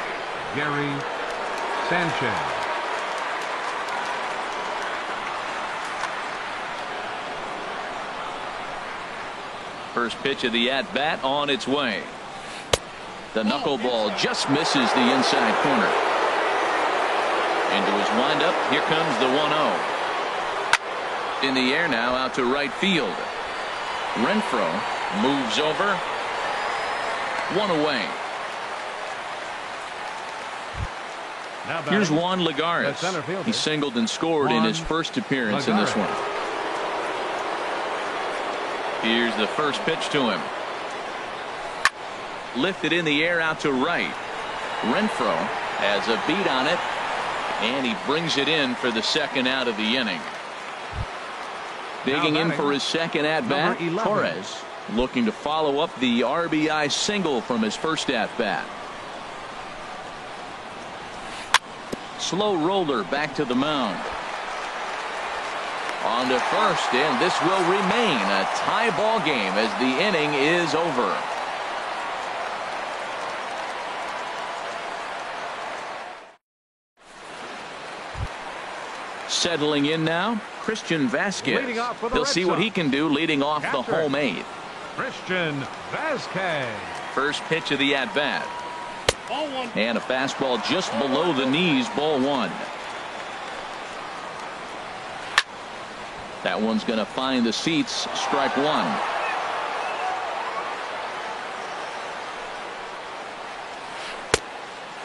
Gary Sanchez. First pitch of the at-bat on its way. The knuckleball just misses the inside corner. Into his windup, here comes the 1-0. In the air now, out to right field. Renfroe moves over. 1 away. Now Here's batting. Juan The center Lagares. fielder. He singled and scored in his Juan first appearance in this Lagares. one. Here's the first pitch to him. lifted in the air out to right. Renfroe has a beat on it, and he brings it in for the second out of the inning. Digging in for his second at-bat, Torres looking to follow up the RBI single from his first at-bat. Slow roller back to the mound. On to first, and this will remain a tie ball game as the inning is over. Settling in now, Christian Vasquez. He'll see what he can do leading off the home eighth. Christian Vasquez. First pitch of the at-bat. And a fastball just below the knees, ball one. That one's going to find the seats, strike one.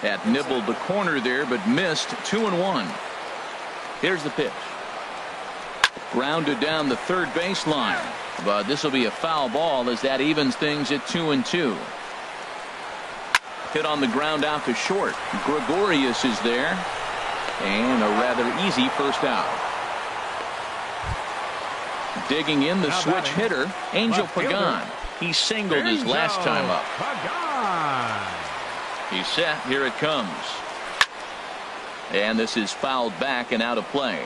That nibbled the corner there, but missed. 2-1. Here's the pitch. Grounded down the third baseline. But this will be a foul ball as that evens things at 2-2. Hit on the ground out to short. Gregorius is there. And a rather easy first out. Digging in the switch hitter, Angel Pagan. He singled his last time up. He's set. Here it comes. And this is fouled back and out of play.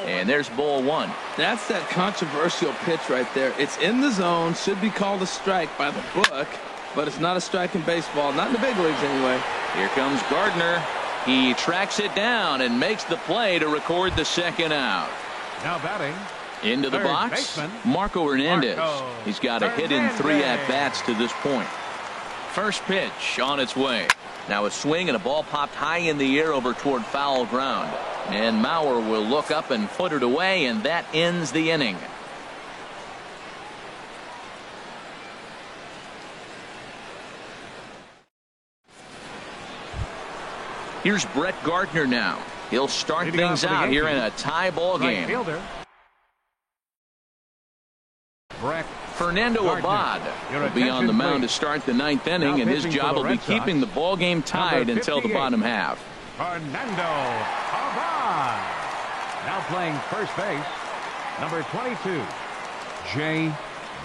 And there's ball one. That's that controversial pitch right there. It's in the zone, should be called a strike by the book, but it's not a strike in baseball, not in the big leagues anyway. Here comes Gardner. He tracks it down and makes the play to record the second out. Now batting. Into the box, baseman, Marco Hernandez. He's got a hit in 3 at-bats to this point. First pitch on its way. Now a swing and a ball popped high in the air over toward foul ground. And Mauer will look up and put it away, and that ends the inning. Here's Brett Gardner now. He'll start things out here in a tie ball game. Fernando Abad will be on the mound to start the 9th inning, and his job will be keeping the ball game tied until the bottom half. Fernando Abad. Now playing first base, number 22, Jay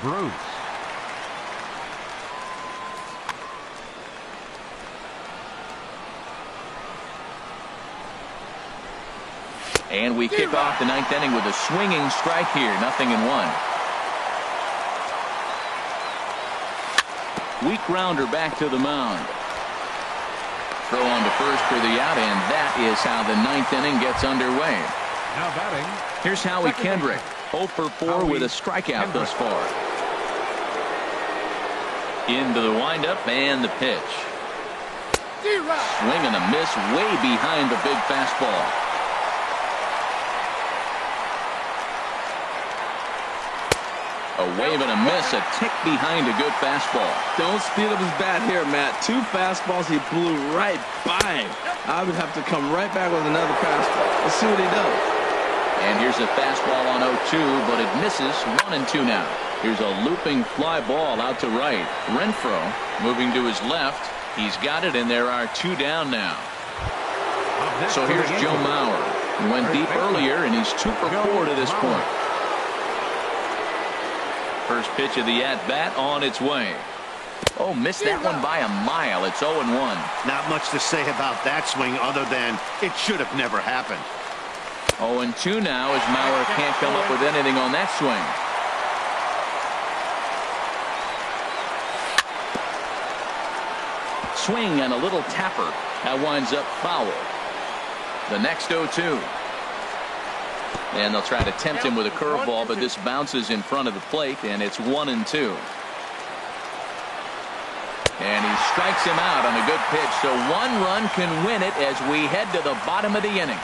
Bruce. And we kick off the 9th inning with a swinging strike here. 0-1. Weak grounder back to the mound. Throw on to first for the out, and that is how the 9th inning gets underway. Now batting. Here's Howie Kendrick. 0 for 4 with a strikeout thus far. Into the windup and the pitch. Swing and a miss way behind the big fastball. A wave and a miss, a tick behind a good fastball. Don't speed up his bat here, Matt. 2 fastballs he blew right by him. I would have to come right back with another fastball. Let's see what he does. And here's a fastball on 0-2, but it misses. 1-2 now. Here's a looping fly ball out to right. Renfroe moving to his left. He's got it, and there are 2 down now. So here's Joe Mauer. He went deep earlier, and he's 2 for 4 to this point. First pitch of the at-bat on its way. Oh, missed that one by a mile. It's 0-1. Not much to say about that swing other than it should have never happened. 0-2 now as Mauer can't come up with anything on that swing. Swing and a little tapper. That winds up foul. The next 0-2. And they'll try to tempt him with a curveball, but this bounces in front of the plate, and it's 1-2. And he strikes him out on a good pitch, so 1 run can win it as we head to the bottom of the inning.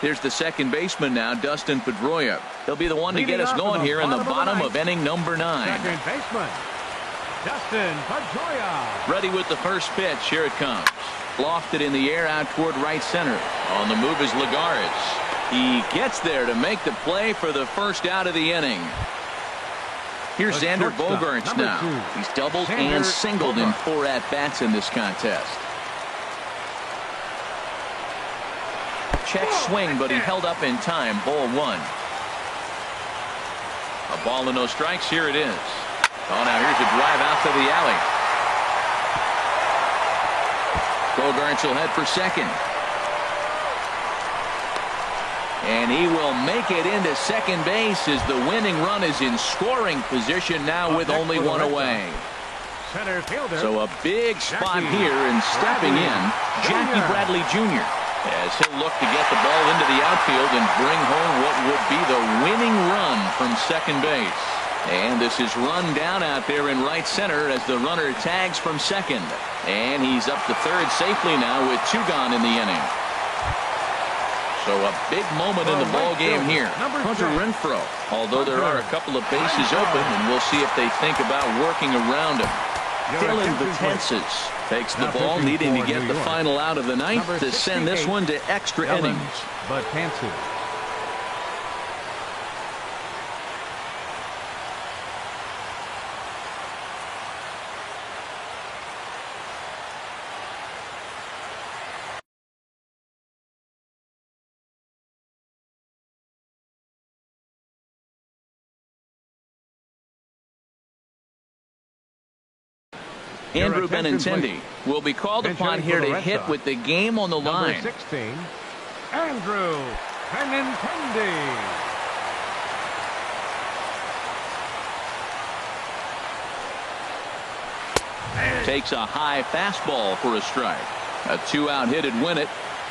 Here's the second baseman now, Dustin Pedroia. He'll be the one to get us going here in the bottom of inning number 9. Second baseman, Dustin Pedroia. Ready with the first pitch. Here it comes. Lofted in the air out toward right center. On the move is Lagares. He gets there to make the play for the first out of the inning. Here's Xander Bogaerts now. He's doubled and singled in 4 at-bats in this contest. Check swing, but he held up in time. Ball 1. A ball and no strikes. Here it is. Oh, now here's a drive out to the alley. Bogaerts will head for second. And he will make it into second base as the winning run is in scoring position now with only 1 away. Center fielder. So a big spot here, and stepping in, Jackie Bradley Jr. as he'll look to get the ball into the outfield and bring home what would be the winning run from second base. And this is run down out there in right center as the runner tags from second. And he's up to third safely now with 2 gone in the inning. So a big moment in the ball game here. Hunter Renfroe, although there are a couple of bases open, and we'll see if they think about working around him. Dylan Betances takes the ball, needing to get the final out of the ninth to send this one to extra innings. Betances. Andrew Benintendi will be called upon here to hit with the game on the line. Number 16, Andrew Benintendi. Takes a high fastball for a strike. A 2-out hit would win it.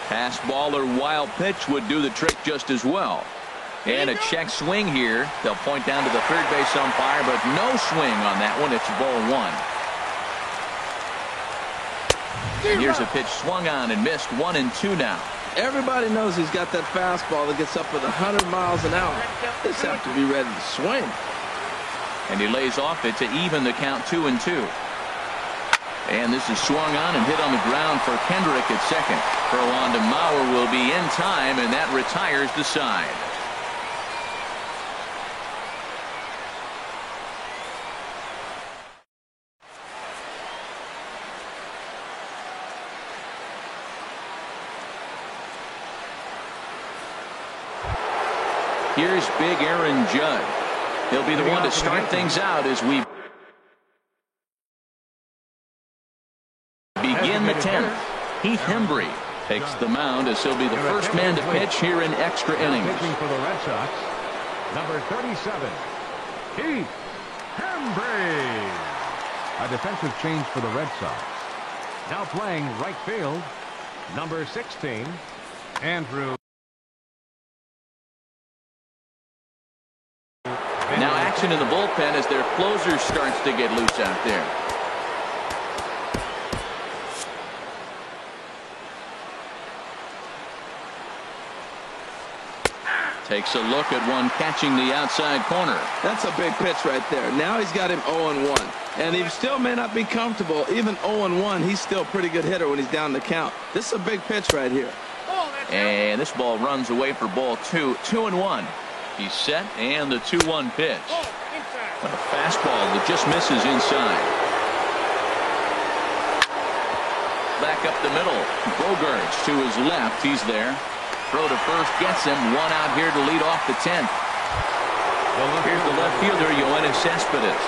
Fastball or wild pitch would do the trick just as well. And a check swing here. They'll point down to the third base umpire, but no swing on that one. It's ball 1. And here's a pitch swung on and missed. 1-2 now. Everybody knows he's got that fastball that gets up with 100 miles an hour. Just have to be ready to swing. And he lays off it to even the count 2-2. And this is swung on and hit on the ground for Kendrick at second. Fernando Mauer will be in time, and that retires the side. Here's big Aaron Judd. He'll be the one to start things out as we begin the 10th. Heath Hembree takes the mound as he'll be the first man to pitch here in extra innings. Pitching for the Red Sox, number 37, Heath Hembree. A defensive change for the Red Sox. Now playing right field, number 16, Andrew. Now action in the bullpen as their closer starts to get loose out there. Takes a look at one catching the outside corner. That's a big pitch right there. Now he's got him 0-1. And he still may not be comfortable. Even 0-1, he's still a pretty good hitter when he's down the count. This is a big pitch right here. And this ball runs away for ball 2. 2-1. He's set, and the 2-1 pitch. A fastball that just misses inside. Back up the middle. Bogaerts to his left. He's there. Throw to first gets him. 1 out here to lead off the 10th. Here's the left fielder, Yoenis Cespedes.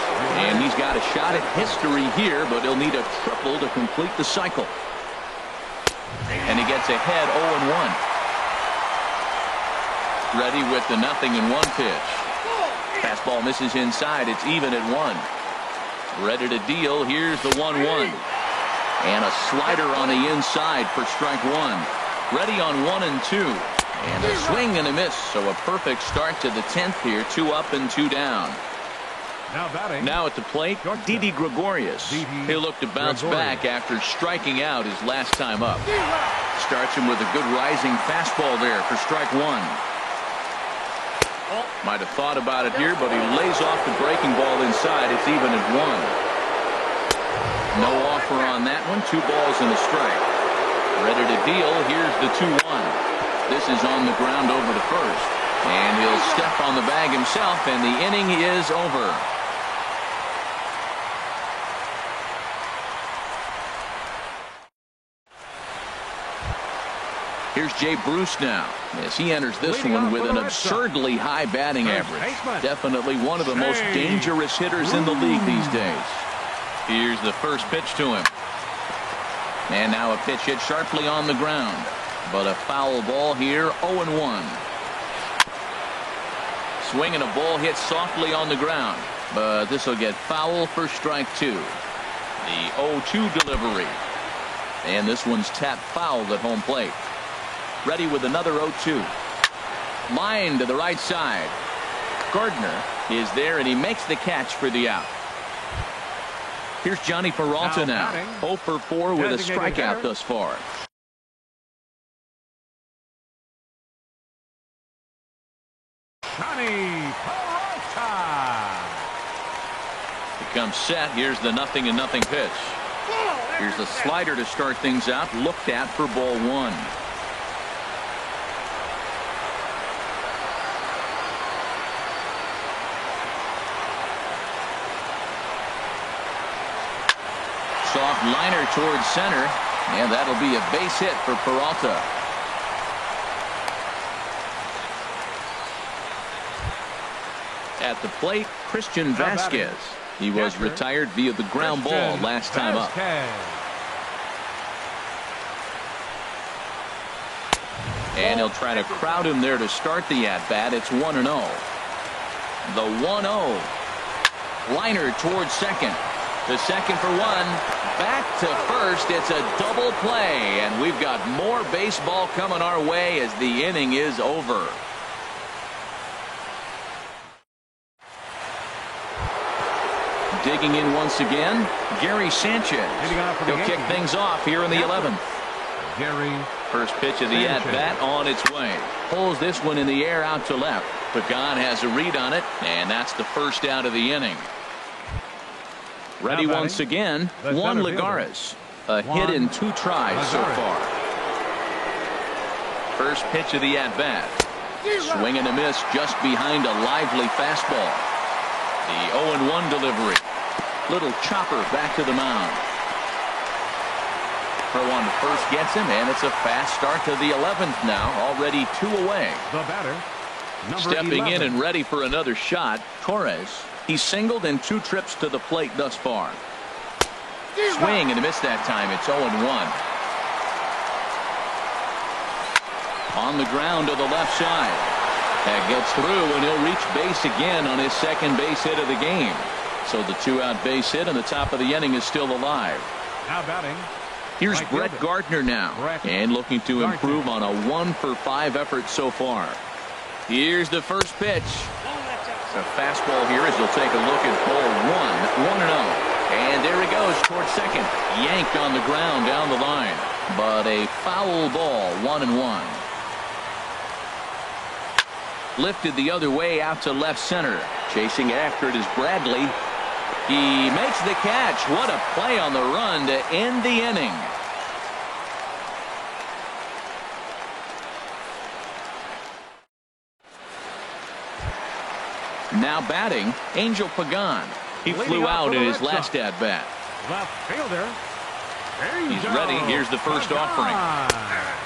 And he's got a shot at history here, but he'll need a triple to complete the cycle. And he gets ahead 0-1. Ready with the 0-1 pitch. Fastball misses inside. It's even at 1. Ready to deal. Here's the 1-1. And a slider on the inside for strike 1. Ready on 1-2. And a swing and a miss. So a perfect start to the 10th here. 2 up and 2 down. Now at the plate, Didi Gregorius. He'll look to bounce back after striking out his last time up. Starts him with a good rising fastball there for strike 1. Might have thought about it here, but he lays off the breaking ball inside. It's even at 1. No offer on that one. 2 balls and a strike. Ready to deal. Here's the 2-1. This is on the ground over to first. And he'll step on the bag himself, and the inning is over. Here's Jay Bruce now as he enters this one with an absurdly high batting average. Definitely one of the most dangerous hitters in the league these days. Here's the first pitch to him. And now a pitch hit sharply on the ground. But a foul ball here, 0-1. Swinging a ball hit softly on the ground. But this will get foul for strike 2. The 0-2 delivery. And this one's tapped foul at home plate. Ready with another 0-2. Line to the right side. Gardner is there, and he makes the catch for the out. Here's Johnny Peralta now. 0 for 4 with a strikeout thus far. Johnny Peralta. He comes set. Here's the 0-0 pitch. Here's the slider to start things out. Looked at for ball 1. Soft liner towards center, and that'll be a base hit for Peralta. At the plate, Christian Vasquez. He was retired via the ground ball last time up. And he'll try to crowd him there to start the at-bat. It's 1-0. The 1-0. Liner towards second. The second for 1. Back to first. It's a double play, and we've got more baseball coming our way as the inning is over. Digging in once again, Gary Sanchez. He'll kick things off here in the 11th. Gary. First pitch of the at-bat on its way. Pulls this one in the air out to left. Pagan has a read on it, and that's the first out of the inning. Ready once again, Juan Lagares. A hit in 2 tries so far. First pitch of the at-bat. Swing and a miss just behind a lively fastball. The 0-1 delivery. Little chopper back to the mound. Throw on to first gets him, and it's a fast start to the 11th now. Already 2 away. The batter. Stepping in and ready for another shot, Torres. He's singled in 2 trips to the plate thus far. Swing and a miss that time. It's 0-1. On the ground to the left side. That gets through, and he'll reach base again on his second base hit of the game. So the 2-out base hit, and the top of the inning is still alive. Now batting. Here's Brett Gardner now, and looking to improve on a 1 for 5 effort so far. Here's the first pitch. A fastball here as he'll take a look at ball 1, 1-0. And there he goes towards second. Yanked on the ground down the line. But a foul ball, 1-1. Lifted the other way out to left center. Chasing after it is Bradley. He makes the catch. What a play on the run to end the inning. Now batting, Angel Pagan. He flew out in his last at-bat. Left fielder. He's ready. Here's the first offering.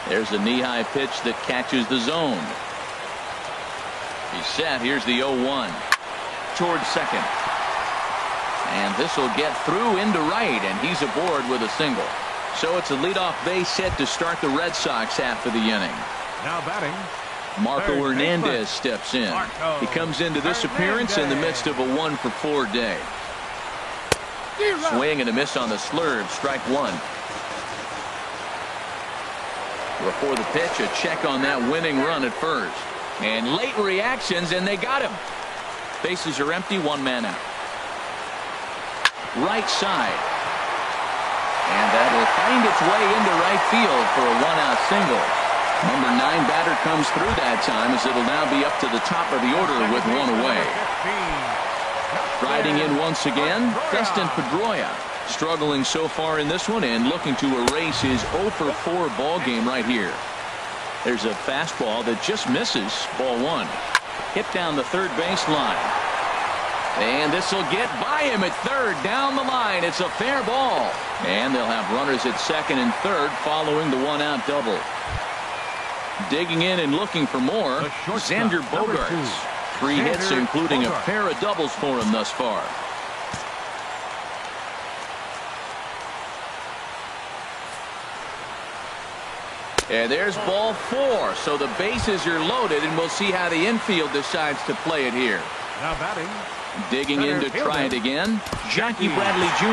There's a knee-high pitch that catches the zone. He's set. Here's the 0-1. Towards second. And this will get through into right, and he's aboard with a single. So it's a leadoff base hit to start the Red Sox half of the inning. Now batting. Marco Hernandez steps in. He comes into this appearance in the midst of a 1 for 4 day. Swing and a miss on the slurve. Strike 1. Before the pitch, a check on that winning run at first. And late reactions, and they got him. Bases are empty, 1 man out. Right side. And that will find its way into right field for a 1-out single. Number 9 batter comes through that time as it'll now be up to the top of the order with 1 away. Riding in once again, Dustin Pedroia. Struggling so far in this one and looking to erase his 0 for 4 ball game right here. There's a fastball that just misses. Ball 1. Hit down the third baseline. And this will get by him at third down the line. It's a fair ball. And they'll have runners at second and third following the 1-out double. Digging in and looking for more, Xander Bogaerts. 3 hits, including a pair of doubles for him thus far. And there's ball 4. So the bases are loaded, and we'll see how the infield decides to play it here. Now batting. Digging in to try it again, Jackie Bradley Jr.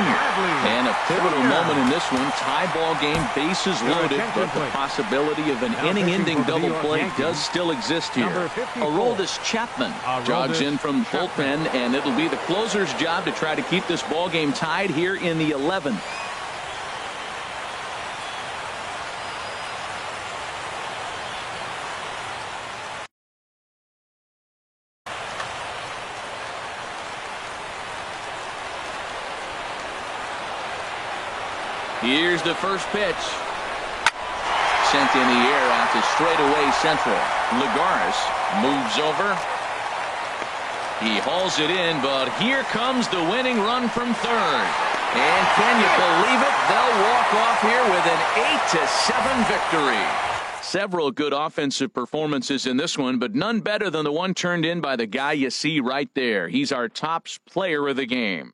And a pivotal moment in this one. Tie ball game, bases loaded, but the possibility of an inning-ending double play does still exist here. Aroldis Chapman jogs in from bullpen, and it'll be the closer's job to try to keep this ball game tied here in the 11th. Here's the first pitch. Sent in the air out to straightaway central. Lagares moves over. He hauls it in, but here comes the winning run from third. And can you believe it? They'll walk off here with an 8-7 victory. Several good offensive performances in this one, but none better than the one turned in by the guy you see right there. He's our top player of the game.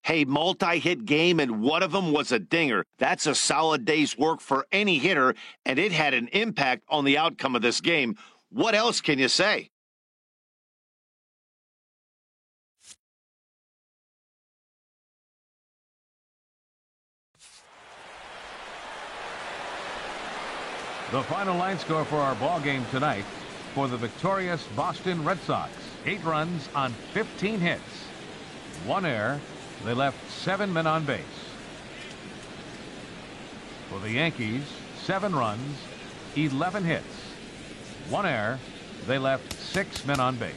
Hey, multi-hit game, and one of them was a dinger. That's a solid day's work for any hitter, and it had an impact on the outcome of this game. What else can you say? The final line score for our ball game tonight for the victorious Boston Red Sox. 8 runs on 15 hits. 1 error. They left 7 men on base. For the Yankees, 7 runs, 11 hits. 1 error. They left 6 men on base.